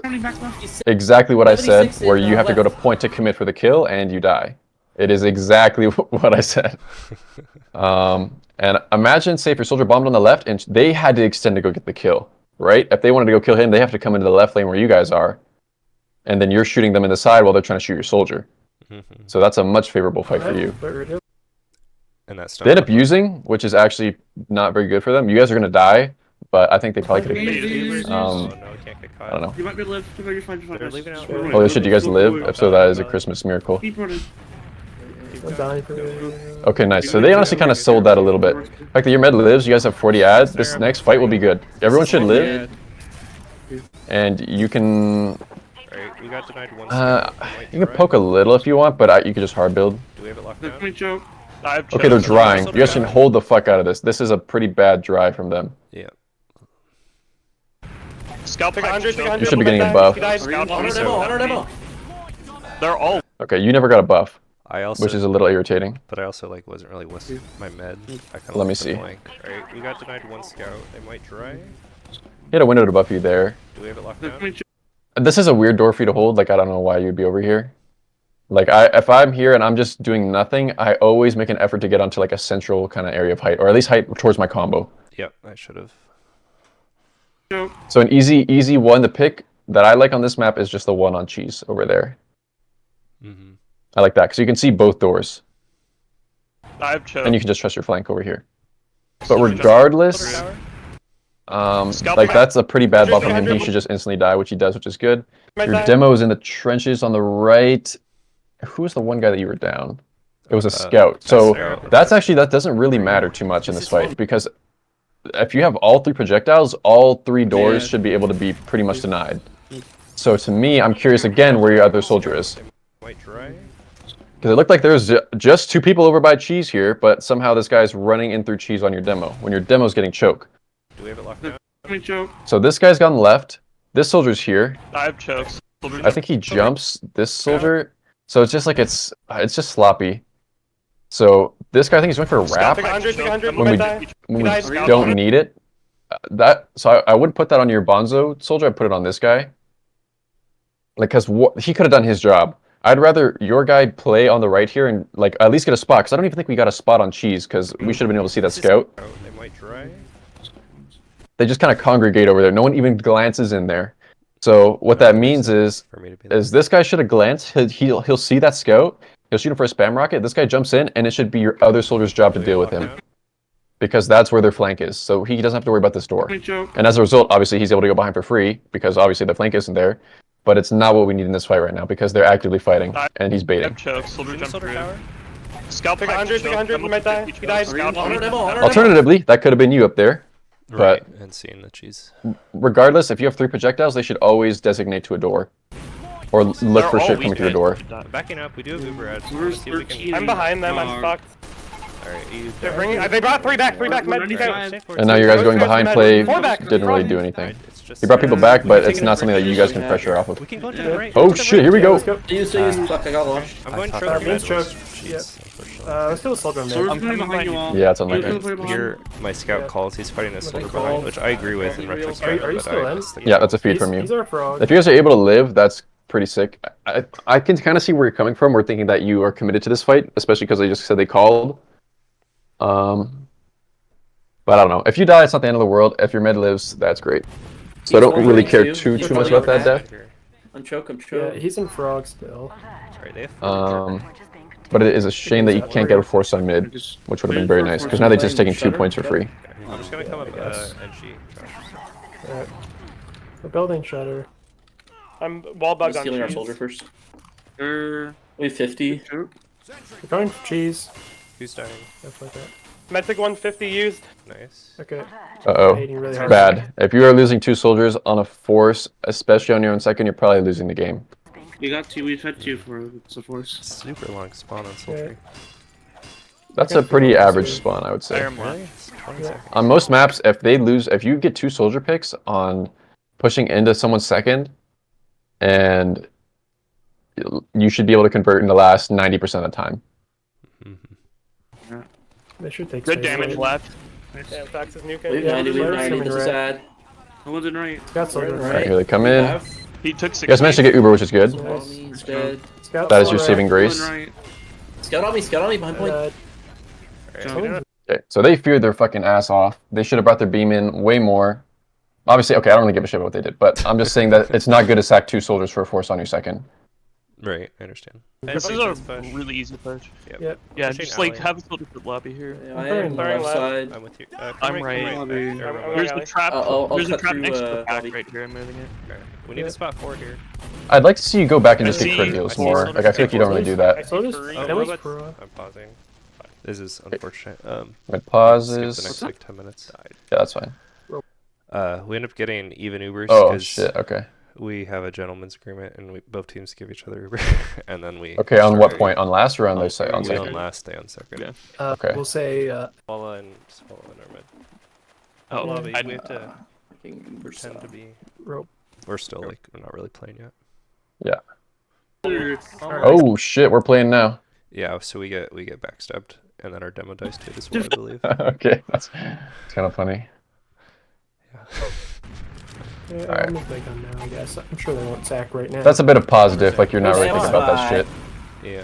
exactly what I said, 76 where in, you have to go to left. point to commit for the kill, and you die. It is exactly what I said. And imagine, say, if your soldier bombed on the left, and they had to extend to go get the kill, right? If they wanted to go kill him, they have to come into the left lane where you guys are, and then you're shooting them in the side while they're trying to shoot your soldier. So that's a much favorable fight for you. And that's They end up using, which is actually not very good for them. You guys are gonna die, but I think they probably could have. Oh no, we can't get I caught. don't know. You might be live. You're fine. You're They're fine. leaving out. Holy shit, you guys live? If so, that is a Christmas miracle. Keep running. I'm dying for you. Okay, nice. So they honestly kind of sold that a little bit. The fact that your med lives, you guys have 40 ads. This next fight will be good. Everyone should live, and you can Alright, we got denied one. you can poke a little if you want, but you can just hard build. Do we have it locked Let down? me choke. I have Okay, they're chokes. drying. You guys can hold the fuck out of this. This is a pretty bad dry from them. Yeah. Scout Take pipe 100, take choke. 100. You should be getting a He buff. died. Scout Honor pipe demo, choke. honor demo. They're all. Okay, you never got a buff, I also. which is a little irritating. But I also wasn't really with my med. I kind of Let me see. Alright, we got denied one scout. They might dry. You had a window to buff you there. Do we have it locked Let me down? choke. This is a weird door for you to hold. Like, I don't know why you'd be over here. Like, if I'm here and I'm just doing nothing, I always make an effort to get onto like a central kind of area of height, or at least height towards my combo. Yep, I should have. Choke. So an easy one to pick that I like on this map is just the one on cheese over there. Mm-hmm. I like that because you can see both doors, I have choke. and you can just trust your flank over here. But Soldier just- regardless, Scalp like pipe. that's a pretty bad buff on him. He should just instantly die, which he does, which is good. Might Your die. demo is in the trenches on the right. Who was the one guy that you were down? It was a scout. So scout. that doesn't really matter too much in this fight, because if you have all 3 projectiles, all 3 doors Yeah. should be able to be pretty much denied. So to me, I'm curious again where your other soldier is. Might dry. Because it looked like there's just 2 people over by cheese here, but somehow this guy's running in through cheese on your demo, when your demo's getting choke. Do we have it locked down? Let me choke. So this guy's gone left. This soldier's here. I have chokes. Soldier I think he jumps this soldier. So it's just like it's just sloppy. So this guy, I think he's going for a Scout wrap pipe 100, choke. 100, when might we die. when Guys, we don't need it. So I wouldn't put that on your Bonzo soldier. I'd put it on this guy. Like, because he could have done his job. I'd rather your guy play on the right here and like at least get a spot, because I don't even think we got a spot on cheese, because we should have been able to see that scout. Oh, they might dry. They just kind of congregate over there. No one even glances in there. So what that means is For me to be this guy should have glanced. He'll see that scout. He'll shoot him for a spam rocket. This guy jumps in, and it should be your other soldier's job to deal with him, because that's where their flank is. So he doesn't have to worry about this door. Let me choke. And as a result, obviously, he's able to go behind for free, because obviously the flank isn't there. But it's not what we need in this fight right now, because they're actively fighting, and he's I baiting. have chokes. Soldier Shoot the jump soldier through. tower. Scout Take pipe 100, take choke. 100, he might die. He died. Scout Honor pipe. demo, honor demo. Alternatively, that could have been you up there. Right, and seeing the cheese. Regardless, if you have 3 projectiles, they should always designate to a door, or look They're for all shit weak coming through the guys. door. Backing up, we do have Uber ads. Where's Let's see if we can. 13? I'm behind them. I'm Dog. fucked. Alright, you They're bringing. They brought three back. Med. And now you guys going behind play Four back. didn't really do anything. It's just He brought people back, but We're it's taking not a something that you break. guys can We pressure have- off of. We can go to the right. Oh shit, here we go! Let's go. Use. Fuck, I got launched. I'm going thought choke. Beans choke. Jeez, unfortunately. Let's do a Slugmundo Soldier's mid. coming behind you all. Yeah, it's Soldier's unlikely. gonna play behind. Here, my scout Yeah. calls. He's fighting a What soldier they call- behind, which I agree with in retrospect. Are you but still I in? missed the Yeah, that's a feed He's, from you. he's our frog. If you guys are able to live, that's pretty sick. I can kind of see where you're coming from. We're thinking that you are committed to this fight, especially because they just said they called. But I don't know. If you die, it's not the end of the world. If your med lives, that's great. So I don't really care too much about that death. I'm choke. Yeah, he's in frog still. Right, they have But it is a shame that you can't get a force on mid, which would have been very nice. Because now they're just taking 2 points for free. I'm just gonna come up guess. NG. Alright. We're building Shutter. I'm wall I'm bugged on stealing our cheese. soldier first. Er, We have 50. choke. We're going for cheese. Who's dying? Stuff like that. Medtic 150 used. Nice. Okay. Uh-oh. Hating really It's hard. bad. If you are losing 2 soldiers on a force, especially on your own second, you're probably losing the game. You got two. We've had two for it's a force. Super long spawn on Sultry. That's a pretty average spawn, I would say. Iron Really? left. It's 20 seconds. On most maps, if you get 2 soldier picks on pushing into someone's second, and you should be able to convert in the last 90% of the time. Mhm. They should take Good space. damage left. Yeah, Fax is nuking. Leave Yeah, 90, leave Blair's 90. coming This is right. ad. I wasn't right. Got Soldier Right. Alright, right. here they come in. He took 60. You guys managed to get Uber, which is good. He's dead. Scout That is your Soldier saving right. grace. Wasn't right. Scout on me behind point. Alright, Okay, so they feared their fucking ass off. They should have brought their beam in way more. Obviously, okay, I don't really give a shit about what they did, but I'm just saying that it's not good to sack 2 soldiers for a force on your second. Right, I understand. This is a really easy push. Yep. Yeah, Pushing just like alley. have a soldier for lobby here. Yeah, I am Clearing left side. I'm with you. I'm right. I'm There's going the alley. trap. I'll There's a cut trap through, next to the back lobby. right here. I'm moving it. Okay. We need a spot 4 here. I'd like to see you go back and just I get crit see heals four more. soldiers. Like, I feel like you don't really do that. Soldiers. Oh, That was robots. pro. I'm pausing. This is unfortunate. Mid Skip the pauses. next like 10 minutes. Yeah, that's fine. We end up getting even Ubers Oh, because shit, okay. we have a gentleman's agreement and we both teams give each other Uber, and then we. Okay, on what start- point? On last or on their side? On We on second? last, they on second. Yeah. Okay. We'll say Swallow and our mid. Oh, Lobby, I we have to Fucking Uber pretend to style. be. rope. We're still like we're not really playing yet. Alright. Oh, shit, we're playing now. Yeah, so we get backstabbed, and then our demo dies too as well, I believe. Okay, that's kind of funny. Yeah, Alright. I'll move my gun now, I guess. I'm sure they won't sack right now. That's a bit of positive, like you're not really thinking about that shit. Yeah.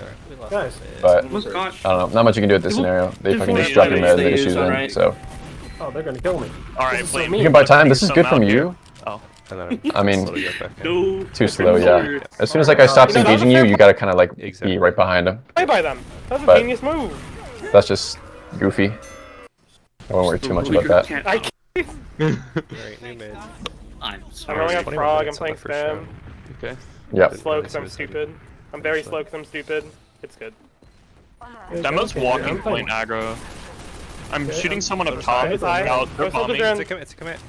Guys. But, What's got? I don't know, not much you can do at this scenario. They fucking just drop your med and they just use them, so. Oh, they're gonna kill me. All right, This is so blame. mean. You can buy time, this is good from you. Oh, And then I mean, slowly get back in. No. too slow, yeah. As soon as that guy stops engaging you, you gotta kind of like be Exactly. right behind him. Play by them. That's a But- genius move. That's just goofy. I won't worry too much about that. Can't- I Alright, new mid. I'm I'm sorry. rolling up 21 frog. I'm minutes on playing the first spam. round. okay. Yep. Slow because I'm stupid. I'm very slow because I'm stupid. It's good. Yeah, Demo's okay, walking I'm point playing. aggro. I'm Okay, shooting someone up Those top. guys are- Out. They're Those soldiers bombing. are It's in- a commit. It's a commit.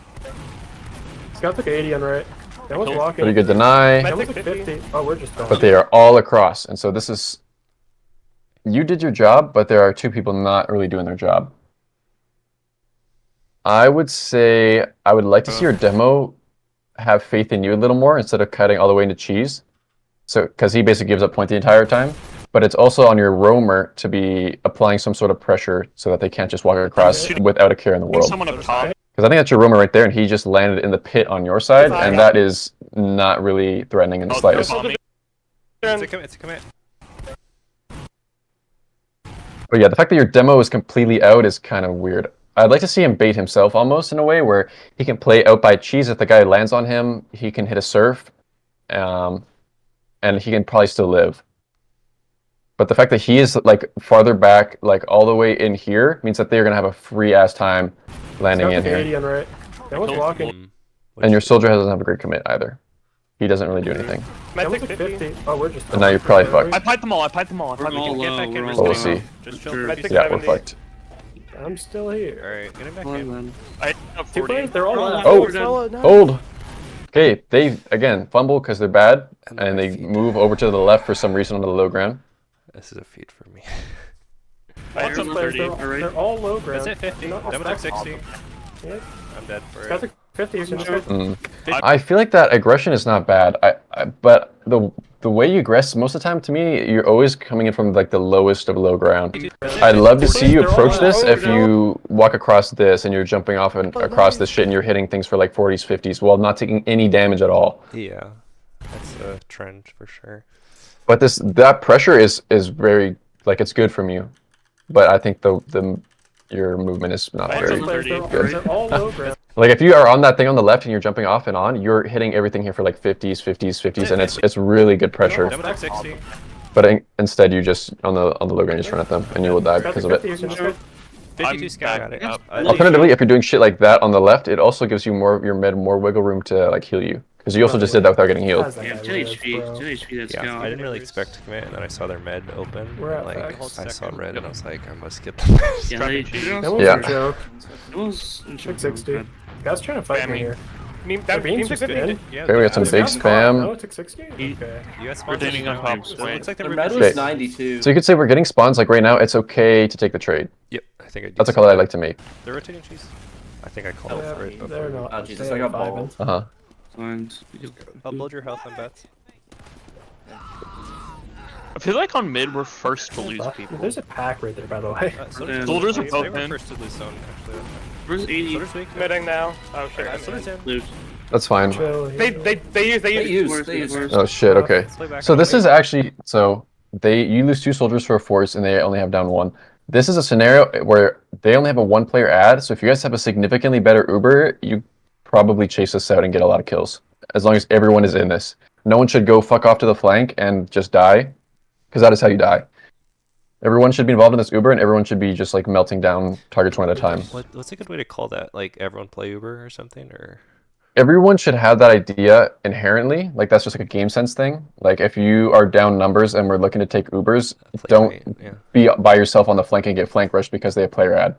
Scout took 80 on right. That was Cool. walking. Pretty good deny. That was Medic like 50. 50. Oh, we're just going. But they are all across, and so this is... You did your job, but there are 2 people not really doing their job. I would say I would like to see your demo have faith in you a little more instead of cutting all the way into cheese. So, because he basically gives up point the entire time. But it's also on your roamer to be applying some sort of pressure so that they can't just walk across without a care in the Shooting world. someone up top. Because I think that's your roamer right there, and he just landed in the pit on your side, and that is not really threatening in the Oh, they're slightest. bombing. It's a commit. It's a commit. But yeah, the fact that your demo is completely out is kind of weird. I'd like to see him bait himself almost in a way where he can play out by cheese. If the guy lands on him, he can hit a surf, and he can probably still live. But the fact that he is like farther back, like all the way in here, means that they're gonna have a free ass time landing Scout in took here. 80 on right. That was walking. Mm. And your soldier doesn't have a great commit either. He doesn't really do anything. That was Medic like 50. 50. Oh, we're just. And now you're probably fucked. I piped them all. I piped them all. I We're piped them all all. Get low. back in. We're We're all We'll low. see. Just chill. Sure. Medic Yeah, we're 70. fucked. I'm still here. Alright, getting back Come on, in. man. I have 2 40. players, they're all left. Oh. We're dead. Hold! Okay, they, again, fumble because they're bad, and they move over to the left for some reason on the low ground. This is a feed for me. Fighters. Awesome. 30, They're, alright. they're all low ground. Is it 50? Not Demo tech 60. Yeah. I'm dead for Got it. the 50. You can just go. I feel like that aggression is not bad. But the way you aggress most of the time, to me, you're always coming in from like the lowest of low ground. I'd love to see you They're all approach this low if you walk across this and you're jumping off and across this shit and you're hitting things for like 40s, 50s while not taking any damage at all. Yeah, that's a trend for sure. But that pressure is very like it's good from you. But I think your movement is not very They're all low ground. like if you are on that thing on the left and you're jumping off and on, you're hitting everything here for like 50s, 50s, 50s, and it's really good pressure. Demo tech 60. But instead you just on the low ground you just run at them and you will die Got because the of 50. it. You can just go. 52 scout got it. up. Alternatively, if you're doing shit like that on the left, it also gives you your med more wiggle room to like heal you because you also just did that without getting healed. How's that Yeah, guy 10 live, HP. bro? 10 HP, that's Yeah, scout. I didn't really expect to commit, and then I saw their med open. We're And, at like, facts. I saw red, and I was like, I must skip this. Yeah, they That was Yeah. a joke. It was in 660. Guys trying to fight me here. That beams beams are is 50. good. Yeah, Okay, we got some Is big that caught? No, spam. it took 60? Okay. You got spawns Rotating on now. top, It swing. looks like The they're red moving. was Okay. 92. So you could say we're getting spawns like right now. It's okay to take the trade. Yep, I think I did. That's a call I like to make. They're rotating cheese. I think I called for it. Yeah, Before. they're not. Oh, Jesus, they I have got five balled. in. And Upload your health on bets. I feel like on mid we're first to lose people. There's a pack right there, by the way. Soldiers are they both were in. first to lose zone, actually. where's 80? Soldier's weak. Committing now. Oh shit. Alright, I'm Soldier's in. in. Lose. That's fine. Chill, They use. They use. Oh shit. Okay. Let's play back So on this wave. is actually you lose 2 soldiers for a force and they only have down 1. This is a scenario where they only have a 1-player ad. So if you guys have a significantly better Uber, you probably chase this out and get a lot of kills. As long as everyone is in this, no one should go fuck off to the flank and just die, because that is how you die. Everyone should be involved in this Uber, and everyone should be just like melting down targets one at a time. What's a good way to call that? Like everyone play Uber or something, or Everyone should have that idea inherently. Like that's just like a game sense thing. Like if you are down numbers and we're looking to take Ubers, like, don't right, yeah. be by yourself on the flank and get flank rushed because they have player ad.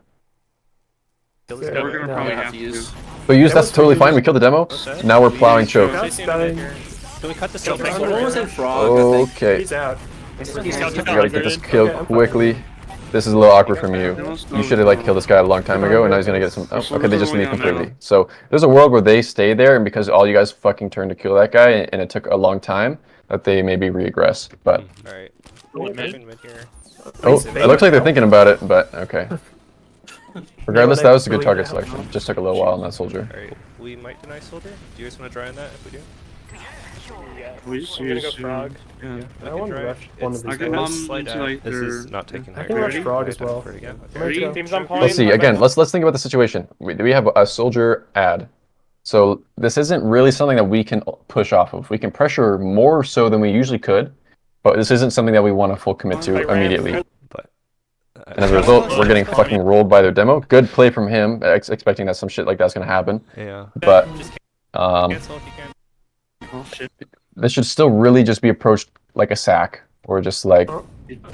We're gonna No, probably I have have to to. use. But use That that's was totally pretty fine. We killed the demo. Okay. Now we're plowing choke. Scout's Chasing him in dying. here. Can we cut this silver? One was in frog. I think. Okay, He's out. He's we got gotta get this 100. kill Okay, I'm quickly. This is a little awkward from you. You should have like killed this guy a long time ago, and now he's gonna get some. Oh, okay, they just leave completely. So there's a world where they stay there, and because all you guys fucking turned to kill that guy, and it took a long time, that they maybe regress. But All right. What, mid? Mid here. oh, it looks like they're thinking about it. But okay. Regardless, that was a good target selection. Just took a little while on that soldier. All right. We might deny soldier. Do you guys want to try on that? If we do, Yeah. We just I'm gonna go use, frog. Yeah. I want to drive. rush one of It's- these I can guys. bomb Slide into down. like This is their. not taking I high can rush priority. frog We as have to well. for it again. I'm ready to go. Teams on point. Let's see again. Let's think about the situation. We have a soldier ad, so this isn't really something that we can push off of. We can pressure more so than we usually could, but this isn't something that we want to full commit to immediately. But And as a result, we're getting fucking rolled by their demo. Good play from him, expecting that some shit like that's gonna happen. yeah. But Just um, cancel if you can. Oh shit. this should still really just be approached like a sack, or just like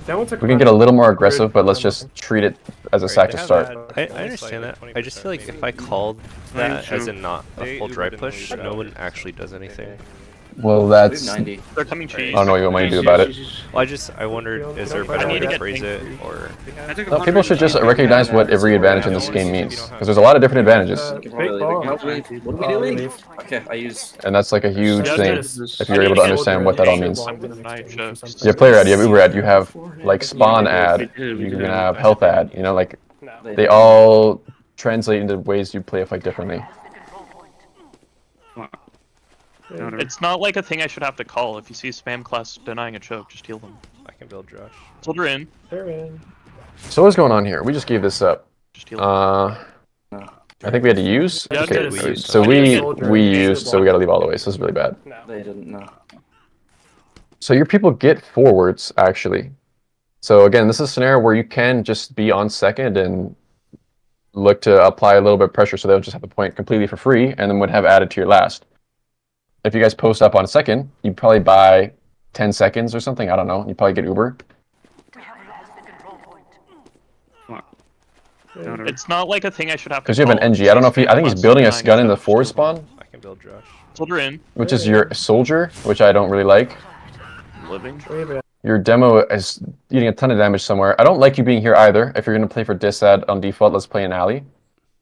That one took we can get a little more aggressive, but let's just treat it as a sack to start. I understand that. I just feel like if I called that as in not a full dry push, no one actually does anything. Well, We that's have I 90. They're coming cheese. don't know what you want me to do about it. Well, I wondered, is there a better I way need to to get phrase it, pink. or I took a No, people 100 should just and- recognize what every advantage in this game means, because there's a lot of different advantages, Big Really, bomb. what are we doing? Okay, I use. and that's like a huge Yeah, thing this- if you're able to understand what that all means. Night shifts. You have player ad, you have Uber ad, you have like spawn ad, you can have health ad. You know, like No. they all translate into ways you play a fight differently. It's not like a thing I should have to call. If you see spam class denying a choke, just heal them. I can build Josh. Soldier in. They're in. So what's going on here? We just gave this up. Just heal them. I think we had to use. Yeah, Okay, we so, used so some. we used, so we got to leave all the way. So this is really bad. No. They didn't know. So your people get forwards actually. So again, this is a scenario where you can just be on second and look to apply a little bit of pressure, so they'll just have the point completely for free, and then would have added to your last. If you guys post up on second, you'd probably buy 10 seconds or something. I don't know. You probably get Uber. It's not like a thing I should have to Because you have an call. NG. I don't know if I think he's building a gun in the forward spawn, I can build Josh. Soldier in. which is your soldier, which I don't really like. Living. Wave it. Your demo is eating a ton of damage somewhere. I don't like you being here either. If you're going to play for Disad on default, let's play an alley.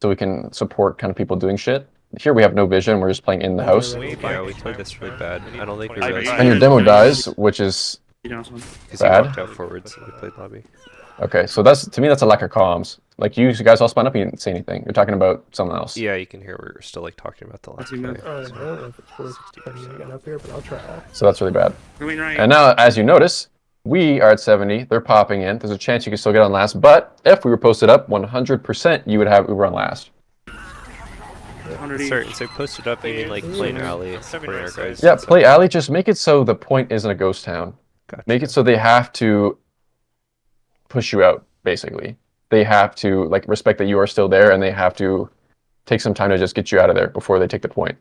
So we can support kind of people doing shit. Here we have no vision. We're just playing in the house. Yeah, we played this really bad. I don't think we I realized agree. And your demo dies, which is because he bad. walked out forwards and we played lobby. Okay, so that's to me that's a lack of comms. Like you guys all spun up, you didn't say anything. You're talking about someone else. Yeah, you can hear we're still like talking about the last play. I don't know if it's worth getting up here, but I'll try. So that's really bad. Going right. And now, as you notice, we are at 70. They're popping in. There's a chance you can still get on last. But if we were posted up, 100% you would have Uber on last. 100 each. Sorry, so posted up meaning like playing alley, supporting our guys. Yeah, play alley. Just make it so the point isn't a ghost town. Gotcha. Make it so they have to push you out, basically. They have to like respect that you are still there, and they have to take some time to just get you out of there before they take the point.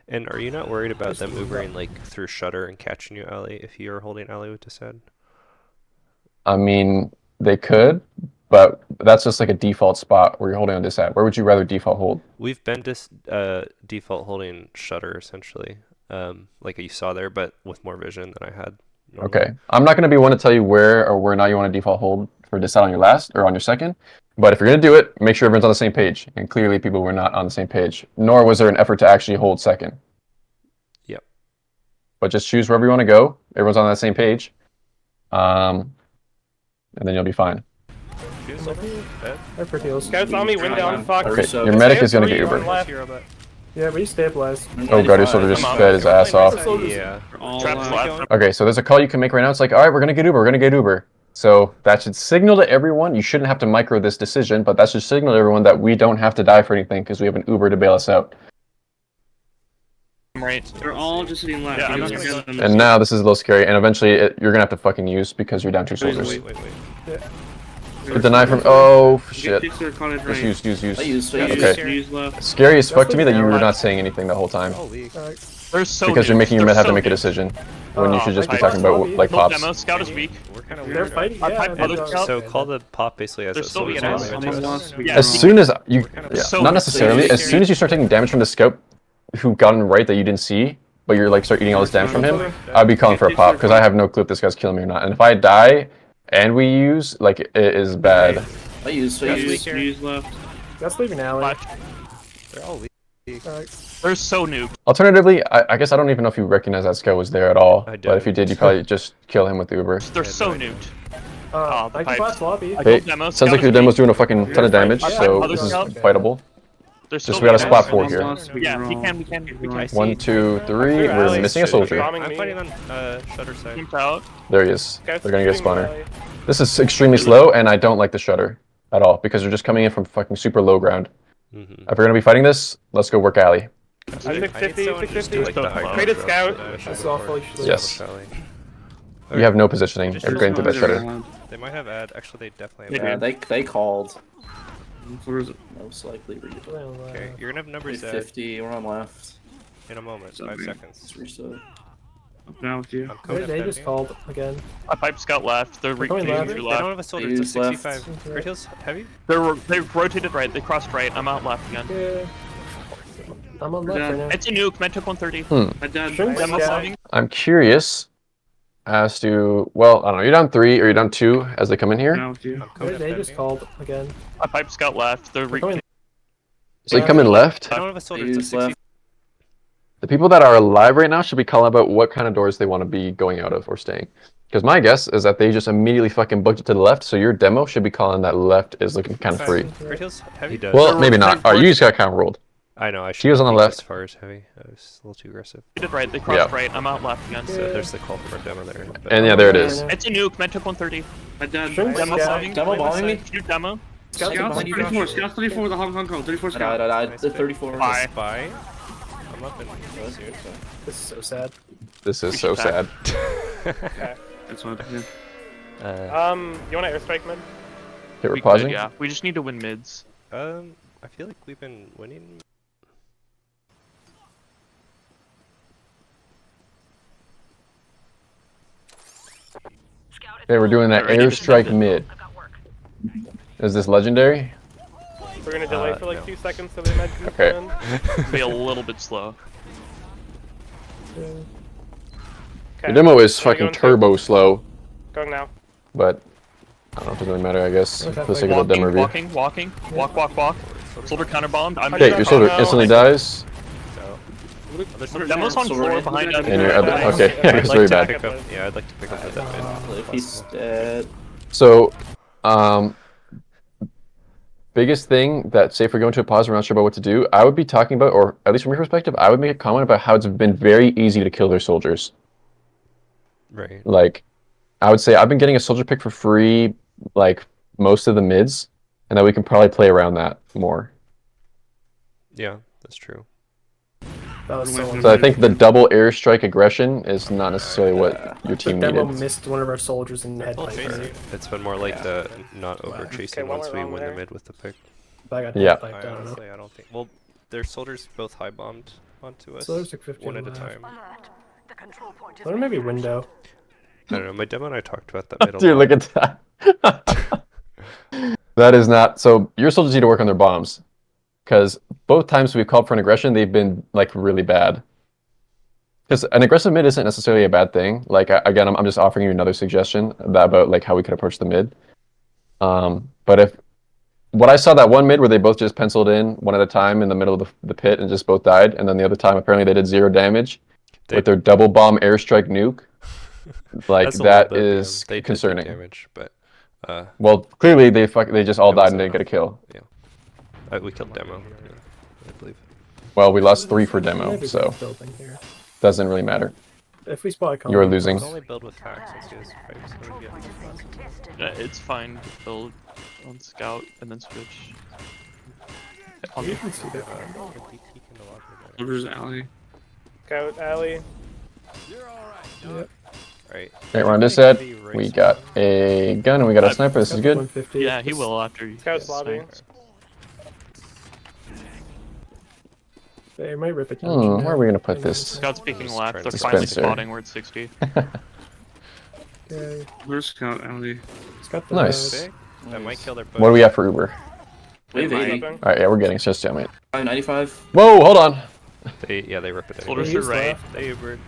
And are you not worried about them Ubering like through Shutter and catching you alley if you are holding alley with Descend? I mean, they could, but that's just like a default spot where you're holding on this at. Where would you rather default hold? We've been default holding Shutter essentially, like you saw there, but with more vision than I had. Normally. Okay, I'm not going to be one to tell you where or where not you want to default hold for decide on your last or on your second, but if you're going to do it, make sure everyone's on the same page. And clearly people were not on the same page, nor was there an effort to actually hold second. Yep. But just choose wherever you want to go. Everyone's on that same page, and then you'll be fine. Scouts on me, wind down, fuck. Okay, your medic is going to get Uber. Yeah, but he's stabilized. Oh god, your soldier just fed his ass off. Yeah. All Traps left. Okay, so there's a call you can make right now. It's like, all right, we're going to get Uber. We're going to get Uber. So that should signal to everyone. You shouldn't have to micro this decision, but that should signal to everyone that we don't have to die for anything because we have an Uber to bail us out. Right. They're all just sitting left. Yeah, I'm You not guys gonna are getting And them. now this is a little scary, and eventually you're going to have to fucking use because you're down 2 soldiers. Wait. The deny from... Oh, Get shit. six or cottage Just right. use. I used Okay. Use left. Scary as fuck to me that you were not saying anything the whole time. Holy. They're so Because you're nuked. making your They're men have to so make a nuked. decision when you should just be like talking about lobby. like Full pops. demo, scout is weak. We're kind of They're weird. fighting. I Yeah, pipe other they're- scouts. So call the pop basically as They're a still solution. getting to us. it. Almost lost. We Yeah. got As all- soon as you... kind of Yeah, so not necessarily. As soon as you start taking damage from the scout who got in right that you didn't see, but you're like start eating all this damage from him, I'd be calling for a pop because I have no clue if this guy's killing me or not. And if I die and we use, like, it is bad. I used Use left. That's leaving alley. They're all weak. Alright. They're so nuked. Alternatively, I guess I don't even know if you recognize that scout was there at all. I But if you did, you probably just kill him with Uber. They're so nuked. I the can pipes. flash lobby. Okay, Demo, sounds scout like is your demo's weak. doing a fucking ton of damage, so Other this is scout. fightable. They're still Just we got a weak. spot 4 Almost here. lost. We Yeah, can we roll. can. We can. 1, 2, 3. We're missing a soldier. I'm fighting on Shutter side. Teamed out. There he is. They're gonna get a spawner. Alley. This is extremely slow, and I don't like the shutter at all because they're just coming in from fucking super low ground. Mm-hmm. If we're gonna be fighting this, let's go work alley. I'm 650, 650. Like the high Traded ground. scout. That's awfully shit. Yes. Alley. You have no positioning. Just You're getting through that shutter. They might have ad. Actually, they definitely They have do. ad. they called. Where is it? Most likely read. Okay, you're gonna have numbers ad 50, we're on left. in a moment. 5 seconds. Let's reset. Up now with you. I'm They, coming they up just called again. I pipe scout left. They're They're going retreating left. through They left. don't have a soldier. It's a Use left. 65. Great Heels heavy. They've rotated right. They crossed right. I'm out left again. Yeah. I'm on left right now. It's a nuke. Med took 130. I died. Shouldn't Demo scout. sliding. I'm curious as to, well, I don't know. You're down 3 or you're down 2 as they come in here. Now with you. I'm coming They up just heavy. called again. I pipe scout left. They're They're going So they come in left. They don't have a soldier. It's a Use 60. left. The people that are alive right now should be calling about what kind of doors they want to be going out of or staying. Because my guess is that they just immediately fucking booked it to the left, so your demo should be calling that left is looking kind of free. Great Heels heavy. Well, maybe not. Alright, you just got kind of rolled. I know. I She was on the peeked left. As far as heavy, I was a little too aggressive. rotated right. They crossed Yeah. right. I'm out left again. So there's the call for a demo there. But And yeah, there it is. It's a nuke. Med took 130. I died. Shouldn't Demo scout. sliding. Demo bombing me? Shoot demo. Scouts Scouts behind you. 34. Scouts 34 with the Hong Kong code. 34 I scout. died. Nice The pick. 34. Bye. Spy. I'm up in soon. This is so sad. This is so sad. That's what. Yeah. You want to airstrike mid? Okay, we're We pausing. could, yeah. We just need to win mids. I feel like we've been winning. Okay, we're doing that airstrike mid. Is this legendary? We're gonna delay for like no. 2 seconds so the med can Okay. come in. Be a little bit slow. Yeah. Okay. Your demo is Are we fucking going to- turbo slow. Going now. but I don't know if it doesn't really matter. I guess Okay, for the sake of the demo review. Walking. Walk. Soldier counterbombed. I'm Okay, your soldier instantly dies, Demo's on floor behind us. and your other. Okay, yeah, I'd it's like very to bad. pick up. Yeah, I'd like to pick up that mid. If he's dead. So, biggest thing that, say if we're going to a pause, we're not sure about what to do, I would be talking about, or at least from your perspective, I would make a comment about how it's been very easy to kill their soldiers. Right. Like, I would say I've been getting a soldier pick for free, like, most of the mids, and that we can probably play around that more. Yeah, that's true. That was so So I think the double airstrike aggression is not necessarily what your team Demo needed. missed one of our soldiers in head pipe. Right? It's been more like the not over chasing Okay, what once went we wrong win the there? mid with the pick. I got Yeah. head piped, I don't know. Honestly, I don't think. Well, their soldiers both high bombed onto us. So there's like 15 one at a left. time. Or maybe window. I don't know. My demo and I talked about that mid a Dude, lot. look at that. That is not... So your soldiers need to work on their bombs. Because both times we've called for an aggression, they've been, like, really bad. Because an aggressive mid isn't necessarily a bad thing. Like, again, I'm just offering you another suggestion about, like, how we could approach the mid. But if... What I saw that one mid where they both just penciled in one at a time in the middle of the pit and just both died, and then the other time apparently they did 0 damage with their double bomb airstrike nuke. Like, That's a that little bit, is they did do concerning. damage, but Well, clearly they just all It died and wasn't didn't get a kill. we killed demo. Yeah, I believe. Well, we lost 3 for demo, Maybe so building here. doesn't really matter. If we spot a You are combo, losing. Let's only build with hacks. Let's do this pipes. So we can get Yeah, it's fine to build on scout and then switch. You can see that. Soldier's alley. Scout alley. Right. Okay, we're on this side. We got a gun and we got a sniper. This is good. 150. Yeah, he will after he Scout's lobby. snipes. They might rip it. Where are we gonna put this? Scout's peeking Just left. trying They're to finally dispenser. spotting where it's 60. Okay. Where's Scout alley? It's got the Nice. Big. That might kill their push. What do we have for Uber? We have 80. Something. Alright, yeah, we're getting just mate. 95. Whoa, hold on. They rip it. Soldiers He's are right. left. They Ubered.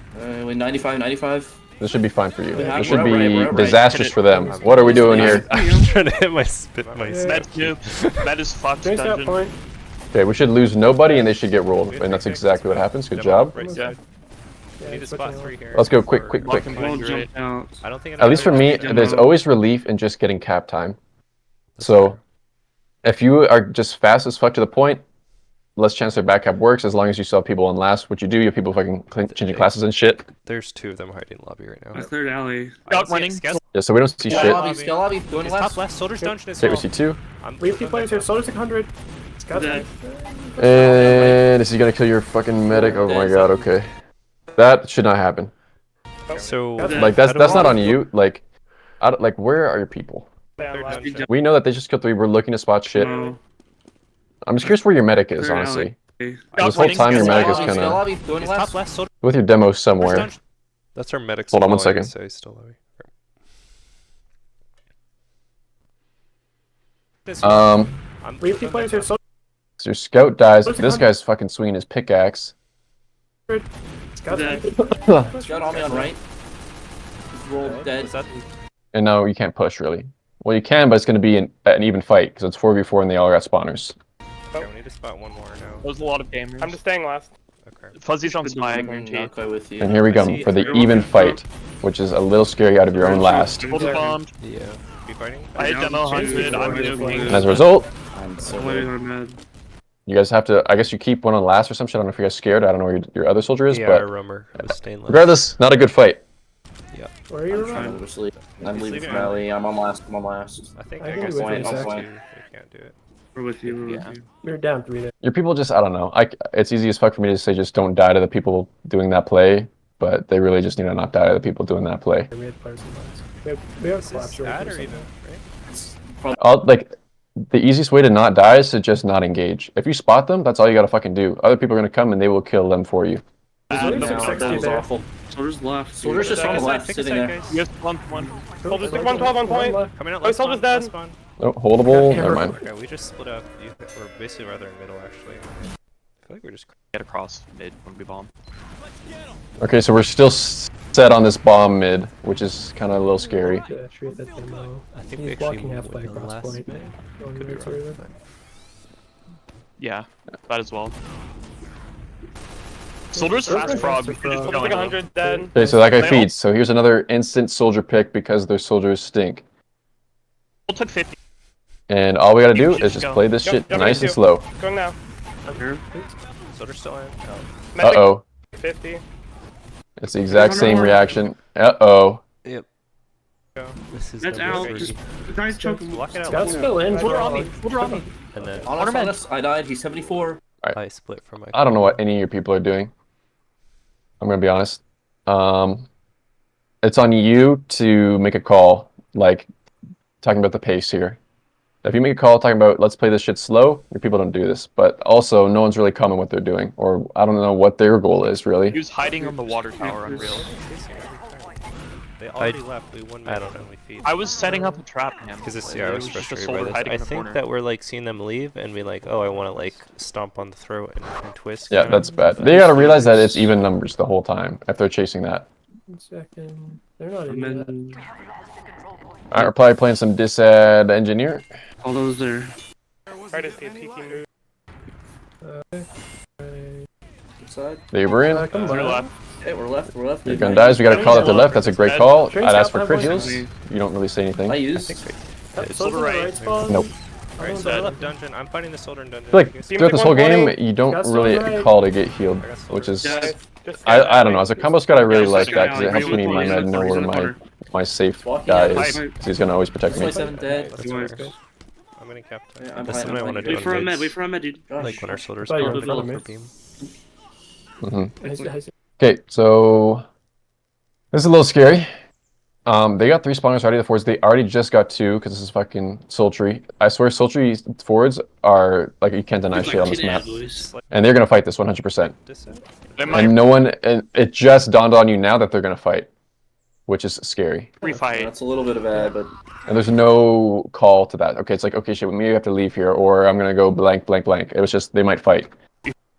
We 95. This should be fine for you. Yeah, This should we're be right. disastrous for them. What are we doing here? I'm trying to hit my spit. My Yeah. Med noob. Med is fucked. James got Dungeon. point. Okay, we should lose nobody and they should get rolled. And that's exactly what happens. Good job. Right Yeah. side. Yeah, We need to it's spot switching 3 over. here. Let's go quick. Walking All behind you, right? jumped out. I don't think. At least for me, there's always relief in just getting cap time. So, if you are just fast as fuck to the point, less chance their back cap works as long as you still have people on last. What you do, you have people fucking changing classes and shit. There's 2 of them hiding in lobby right now. I cleared alley. Scout running. Yeah, so we don't see Scout shit. lobby. Scout lobby. Going He's left. top left. Soldier's dungeon as Okay, well. we see 2. We have 2 players here. Soldiers 100. It's got Dead. And is he gonna kill your fucking medic? Oh my god, okay. That should not happen. So Like, that's not on you. Like, like, where are your people? Down left. dungeon. We know that they just killed 3. We're looking to spot shit. No. I'm just curious where your medic is, Cleared honestly. alley. This whole time your medic is Scout kind of lobby. Going He's top left. left. Soldier's with your demo somewhere. dungeon. That's our medic. Hold on one spawning, second. So he's still lobby. We have 2 players here. Soldiers So your scout dies. This guy's fucking swinging his pickaxe. got Dead. Scout on me on right. Rolled dead. Was that? And no, you can't push really. Well, you can, but it's going to be an even fight because it's 4v4 and they all got spawners. Okay, we need to spot one more now. That was a lot of gamers. I'm just staying last. Okay. Fuzzy's on spy, I I'm guarantee. not quite with you. And here we go for the even fight, which is a little scary out of your own last. Hold the bombed. Yeah. Be fighting. I hit demo 100. I'm And nuking. as a result, I'm so Waiting good. on med. you guys have to, I guess you keep one on last or some shit. I don't know if you guys scared. I don't know where your other soldier is, Yeah, our but rummer was stainless. regardless, not a good fight. Where are you? I'm trying to sleep. I'm He's leaving leaving from alley. I'm on last. I'm on last. I think I I can guess do it in a we second. can't do it. We're with you. We're with Yeah. you. We were down 3 there. Your people just, I don't know. It's easy as fuck for me to say just don't die to the people doing that play, but they really just need to not die to the people doing that play. We had players in lines. We have Is collapse this right that here, or so- even? Right? Like, the easiest way to not die is to just not engage. If you spot them, that's all you gotta fucking do. Other people are gonna come and they will kill them for you. Soldiers No, 660 that was there. awful. Soldier's left. Soldier's just Pick on a the side, left, pick a sitting side, there. guys. You have one. Soldiers took 112 on point. Coming out Oh, last soldier's spawn, dead. last spawn. Oh, holdable? Yeah, Never we're- mind. Okay, we just split up. We're basically rather in middle actually. I feel like we're just. Get across mid when we bomb. Okay, so we're still set on this bomb mid, which is kind of a little scary. Yeah, treat that demo. I think we He's actually walking halfway won the across last point. minute. Going Could be right wrong, through. but- Yeah, that as well. Soldier's fast frog. You can just Soldier go like into 100 dead. Okay, so that guy They feeds. So here's another instant soldier pick because their soldiers stink. We'll took 50. And all we gotta do Should is just go. play this Go, shit go nice and right slow. Going now. Here. Soldier still in. Oh. Medic Uh-oh. 50. It's the exact same reaction. Uh-oh. Yep. Go. This is That's gonna be out. crazy. Just the guy's choking. Lock it out. Scout's still in. Soldier on me. Soldier on me. And then On us. I died. He's 74. I split from my. I don't know what any of your people are doing. I'm gonna be honest. It's on you to make a call, like talking about the pace here. If you make a call talking about let's play this shit slow, your people don't do this. But also, no one's really coming what they're doing, or I don't know what their goal is really. He was hiding on the water tower, unreal. They already left. We won. I don't know. We feed. I was setting up a trap, man. Because it's Like, yeah, I it was just a frustrated soldier by hiding this. I in the think corner. that we're like seeing them leave and be like, oh, I want to like stomp on the throat and twist. Yeah, that's bad. They gotta realize that it's even numbers the whole time if they're chasing that. 1 second. They're not And in that. then Alright, we're probably playing some disad engineer. all those there. Try to see a peeky move. Side. They were in. Come To the on. left. Hey, we're left. We're left. Your gun dies. We got a call at the left. That's a great call. Train I'd ask scout, for crit five heals. points. You don't really say anything. I I used. Soldier in the right. right spot. Nope. Alright, One's so on left dungeon. I'm fighting the soldier in dungeon. feel like You guys- Seems throughout this like whole game, 120. you don't Scout's really on right. call to get healed, I got soldier. which is Yeah. Just I don't know. As a combo squad, I really Yeah, like second that because it alley. helps me in my He's in med the know corner, where he's in the my corner. my safe Walking guy out, is. fight. So he's gonna always protect me. 27 dead. That's That's fair. good. I'm gonna cap time. Yeah, I'm That's behind- what I I'm want to behind do. you. Wait for a on med. mids. Wait for a med, dude. Josh. Like when our soldiers I thought you go were to developer developed. beam. Okay, so this is a little scary. They got 3 spawners already. The forwards, they already just got 2 because this is fucking sultry. I swear, sultry forwards are like you can't deny He's shit like on this 10 map, boys. and they're gonna fight this 100%. Disad? They might And no one, and it just dawned on you now that they're gonna fight, which is scary. refight. That's a little bit of ad, but And there's no call to that. Okay, it's like okay, shit, maybe I have to leave here, or I'm gonna go blank, blank, blank. It was just they might fight,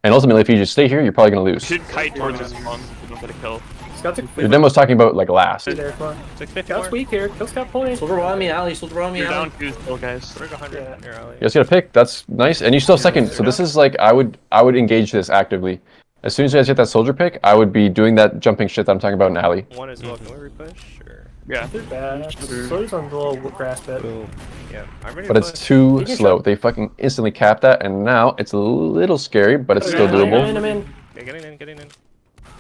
and ultimately, if you just stay here, you're probably gonna You lose. should kite towards this spawn. You don't get a kill. Scout's Your demo's talking about like last. there. Come on. Took 50 Scout's more. weak here. Kill Scout point. soldier behind me, alley. Soldier behind me, You're alley. down 2 still, guys. Took 100 Yeah. in your alley. You guys get a pick. That's nice, and you still have second. So this is like I would engage this actively. As soon as you guys get that soldier pick, I would be doing that jumping shit that I'm talking about in alley. One as well. Can we repush? Or... Yeah. They're bad. Soldier's on the little grass bed. Boom. Yeah. I'm ready But to it's push. too You can slow. shove. They fucking instantly capped that, and now it's a little scary, but it's still I'm in, doable. I'm in. Okay, getting in, getting in.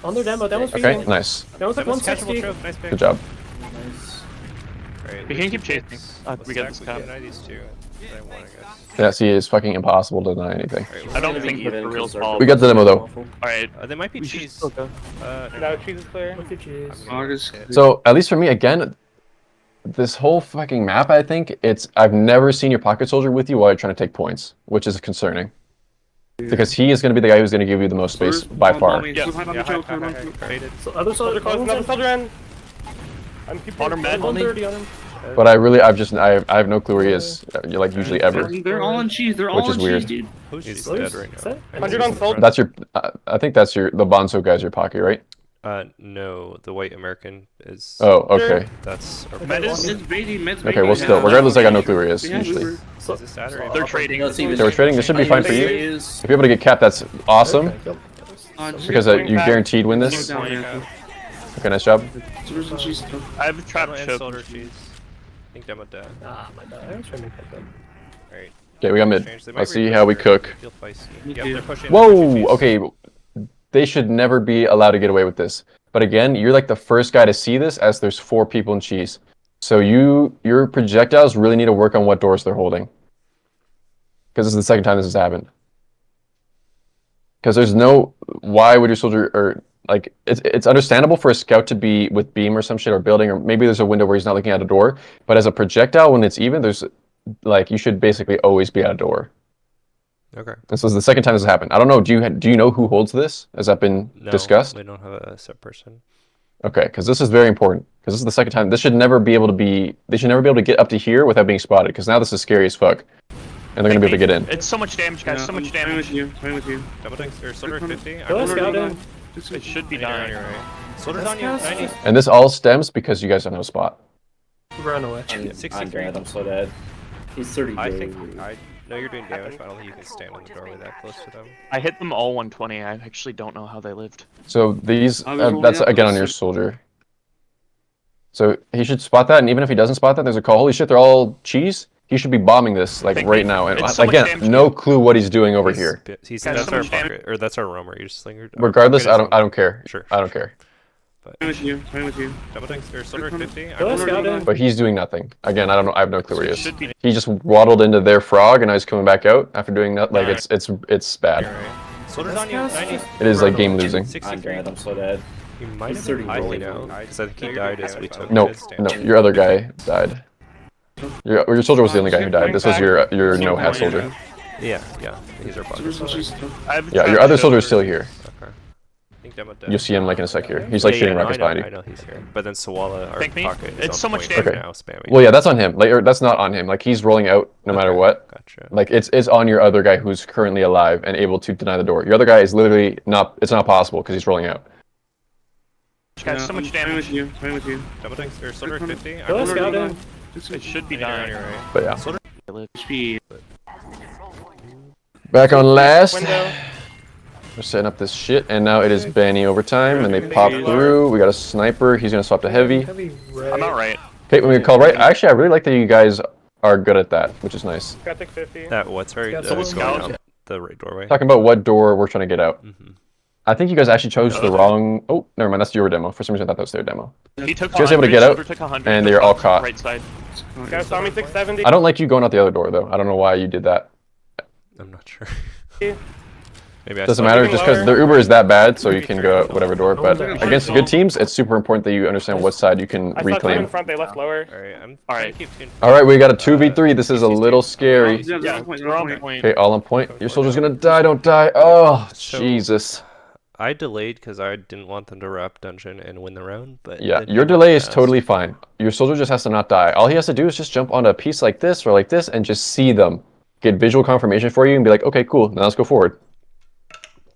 On their demo. Demo's Okay, feeding. nice. Demo's like That was catchable 160. trope. Nice pick. Good job. Nice. Alright, We can keep chasing. We get this We cap. can deny these two. But I want, I guess. Yeah, see, it's fucking impossible to deny anything. Alright, I don't Gonna think be he's put in the real 'cause our call. We got the demo though. Alright. they might be We should cheese. still go. No, cheese is clear. Look at you. August. So at least for me, again, this whole fucking map, I think I've never seen your pocket soldier with you while you're trying to take points, which is concerning. Because he is going to be the guy who's going to give you the most space by far. Yeah. Faded. So other Soldier soldier close, another soldier in. I'm keeping On her med. 130 on him. But I have no clue where he is, like usually ever. They're all on cheese. They're Which all is on weird. cheese, dude. Who's He's dead right now? 100 on soldier. That's your, I think that's the Bonzo guy's your pocket, right? No, the white American is. Oh, okay. That's our Med is- Med's baiting. Med's Okay, baiting. well still, regardless, I got no clue where he is, Yeah, usually. Uber. Is this Saturday? They're trading. Let's see. They were trading, this should be fine for you. Is If you're able to get capped, that's awesome, Okay, yep. On because you guaranteed win Go this. down, yeah. Okay, nice job. Soldiers and cheese still. I have a trap Demo and choke. soldier cheese. I think demo dead. Ah, my bad. I was trying to make that good. Alright. Okay, we got mid. Change. They might Let's see repush how we here. cook. Feel feisty. Me Yep, too. they're pushing. Whoa, okay. They should never be allowed to get away with this. But again, you're like the first guy to see this as there's 4 people in cheese. So your projectiles really need to work on what doors they're holding. Because this is the second time this has happened. Because there's no, why would your soldier, or like, it's understandable for a scout to be with beam or some shit or building, or maybe there's a window where he's not looking at a door. But as a projectile, when it's even, there's, like, you should basically always be at a door. Okay. This is the second time this has happened. I don't know. Do you know who holds this? Has that been No, discussed? we don't have a set person. Okay, because this is very important. Because this is the second time. This should never be able to be. They should never be able to get up to here without being spotted. Because now this is scary as fuck, and they're gonna be able to get in. It's so much damage, guys. Yeah, so much I'm damage. with you. I'm with you. Demo tanks or soldier 50. Go I'm Scout in. It should be You're on dying. your right. Soldiers on you. 90. And this all stems because you guys don't have a spot. Run away. I'm 63. dead. I'm so dead. He's 30. I think I know you're doing damage, but I don't think you can stand in the doorway that close to them. I hit them all 120. I actually don't know how they lived. So these, I was rolling that's up again with on your six. soldier. So he should spot that, and even if he doesn't spot that, there's a call. Holy shit, they're all cheese. He should be bombing this like Thank right you. now. And It's so much again, damage no clue what he's doing over here. He's Guys, that's so our much damage. pocket, or that's our roamer. You just lingered. Regardless, I don't care. Sure. I don't care. I'm with you. I'm with you. Double tanks or soldier 50. Go I'm scout in. But he's doing nothing. Again, I don't know. I have no clue where he It is. should be. He just waddled into their frog, and now he's coming back out after doing that. Like it's bad. right. Soldiers on you. 90. It is like game losing. I'm 63. dead. I'm so dead. You might He's have 30 been I rolling. know, because I think he died as we took No, his no, damage. your other guy died. Your soldier was the only guy who died. This was your no hat soldier. Yeah, he's our bot. Yeah, your other soldier is still here. Okay. I think demo dead. You'll see him like in a sec here. He's like shooting rockets behind I you. know he's here. But then Sawala, our Thank me. pocket, is It's on so much point damage. right now, spamming. Well, yeah, that's on him. Like, or that's not on him. Like he's rolling out no matter what. Gotcha. Like it's on your other guy who's currently alive and able to deny the door. Your other guy is literally not. It's not possible because he's rolling out. Guys, so much I'm damage. with you. I'm with you. Double tanks or soldier 50. Go I'm scout in. It should be you're on dying. your right. But yeah, Speed. back on last. Window. We're setting up this shit, and now it is Banny overtime, and they pop through. We got a sniper. He's gonna swap to heavy. Heavy right. I'm not right. Okay, when we call right. Actually, I really like that you guys are good at that, which is nice. Got tick 50. That what's right? Got Going someone out the right doorway. Talking about what door we're trying to get out. Mhm. I think you guys actually chose the wrong. Oh, never mind. That's your demo. For some reason, I thought that was their demo. He took You guys able to 100, get out? Soldier took 100, And took they're all off caught. Right side. Guys saw me 670. I don't like you going out the other door though. I don't know why you did that. I'm not sure. Maybe I Doesn't saw matter you. just because their Uber is that bad, so you can go out whatever door. But Okay. against good teams, it's super important that you understand what side you can I saw two in reclaim. front. They left lower. Alright, I'm All trying right. to keep tuned. All right, we got a 2v3. This is a little scary. Yeah, Yeah, we're on point. Okay, all on point. Your soldier's gonna die. Don't die. Oh, So- Jesus. I delayed because I didn't want them to wrap dungeon and win the round, but Yeah, then your they went delay is fast. totally fine. Your soldier just has to not die. All he has to do is just jump on a piece like this or like this and just see them. Get visual confirmation for you and be like, okay, cool, now let's go forward.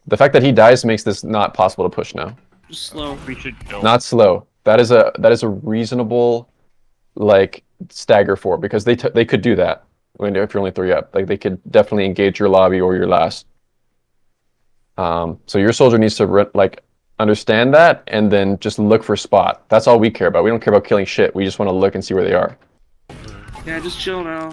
The fact that he dies makes this not possible to push now. Just slow. We should kill. Not slow. That is a reasonable like stagger for because they could do that when if you're only 3 up. Like they could definitely engage your lobby or your last. So your soldier needs to like understand that and then just look for spot. That's all we care about. We don't care about killing shit. We just want to look and see where they are. Yeah, just chill now.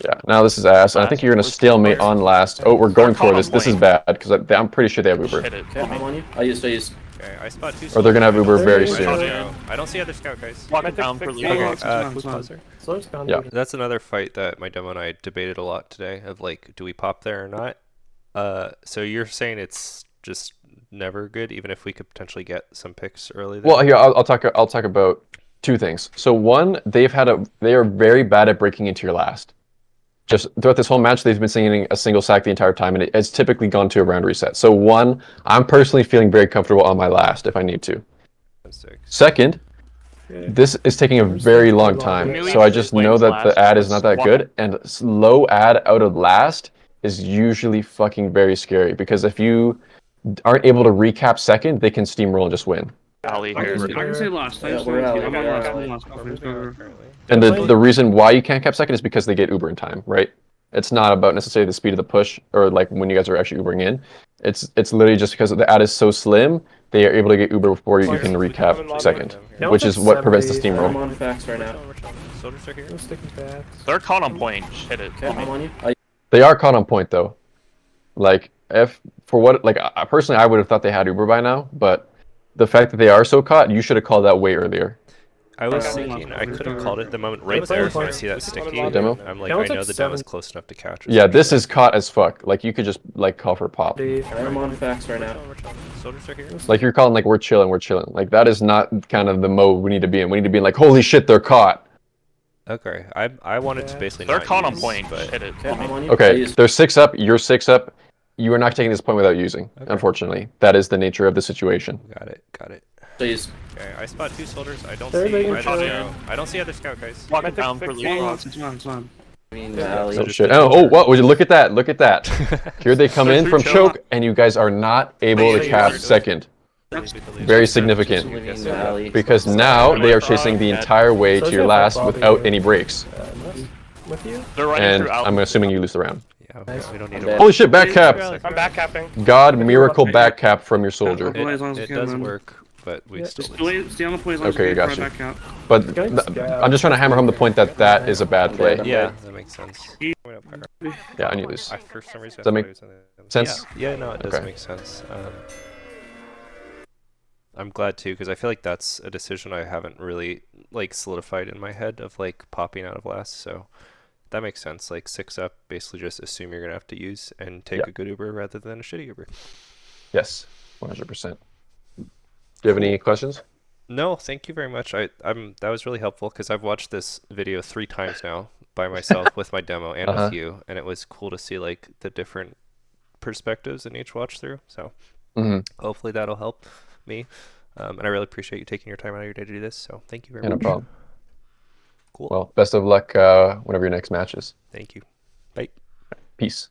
Yeah. Now this is ass. And I think you're gonna stalemate on last. Oh, we're going for this. This is bad because I'm pretty sure they have Uber, Hit it. Okay, I'm on you. I used. Okay, I spot two. or they're gonna have Uber very soldiers. soon. I don't see other scout guys. Walk it down for Okay. leaving. It's fine, Who's it's fine. closer? Slow's gone. Yeah. That's another fight that my demo and I debated a lot today. Of like, do we pop there or not? So you're saying it's just never good, even if we could potentially get some picks early. There? Well, here I'll talk about 2 things. So one, they are very bad at breaking into your last. Just throughout this whole match, they've been singing a single sack the entire time, and it's typically gone to a round reset. So one, I'm personally feeling very comfortable on my last if I need to. Second, this is taking a very long time, so I just know that the ad is not that good, and low ad out of last is usually fucking very scary, because if you aren't able to recap second, they can steamroll and just win. Alley I here. can say lost. Yeah, we're out, I'm we're lost. out. I'm lost. We're moving on currently. And the reason why you can't cap second is because they get Uber in time, right? It's not about necessarily the speed of the push or like when you guys are actually Ubering in. It's literally just because the ad is so slim, they are able to get Uber before you can recap second, No, which it's is what prevents the assembly. I'm steamroll. on facts right now. Soldiers are here. No sticking bats. They're caught on point. Just hit it. Okay, I'm on you. I They are caught on point though. Like if for what like I personally I would have thought they had Uber by now, but the fact that they are so caught, you should have called that way earlier. I was Okay. thinking I could have called it the moment right was there on when I point. see that sticky. The demo? I'm like, That I was know like the demo's 7. close enough to catch. or Yeah, this something. is caught as fuck. Like you could just like call for pop. Dave. I'm on facts right now. We're chilling. Soldiers are here. Like you're calling like we're chilling. Like that is not kind of the mode we need to be in. We need to be like, holy shit, they're caught. Okay, I wanted to basically They're not caught on use, point. but Just hit it. Okay, I'm on you. Okay, I used. they're 6 up. You're 6 up. You are not taking this point without using. Okay. Unfortunately, that is the nature of the situation. got it. I used. Okay, I spot 2 soldiers. I don't They're see. making I sure. don't know. I don't see other scout guys. Walk I it down took for 16. leaving. It's fine. It's fine. mean, the alley. Oh just shit! the Oh, choker. what? Would you look at that? Look at that! Here they come in from Chill. choke, and you guys are not able to cap second. Very significant. Leaving the alley. Because now they are chasing the entire way to your last without any breaks. With you? They're running And through out. I'm assuming you lose the round. Yeah, Nice. we don't need I'm to. dead. Holy shit! Back cap! I'm back capping. God miracle back cap from your soldier. Play as long as It you does can, man. work, but we Yeah. still Just lose. stay on the point as long Okay, as you got can you. before I back out. But I'm just trying to hammer home the point that that is a bad I'm play. dead. Yeah, that makes sense. Yeah, I knew this. For some reason, Does that I make thought it was on the- sense? Yeah, no, it does Okay. make sense. I'm glad too, because I feel like that's a decision I haven't really like solidified in my head of like popping out of last. So that makes sense. Like 6 up, basically just assume you're gonna have to use and take Yeah. a good Uber rather than a shitty Uber. Yes, 100%. Do you have any questions? No, thank you very much. That was really helpful because I've watched this video 3 times now by myself with my demo and with you, and it was cool to see like the different perspectives in each watch through. So hopefully that'll help me. And I really appreciate you taking your time out of your day to do this. So thank you very Yeah, no much. problem. Cool. Well, best of luck whenever your next match is. Thank you. Bye. Peace.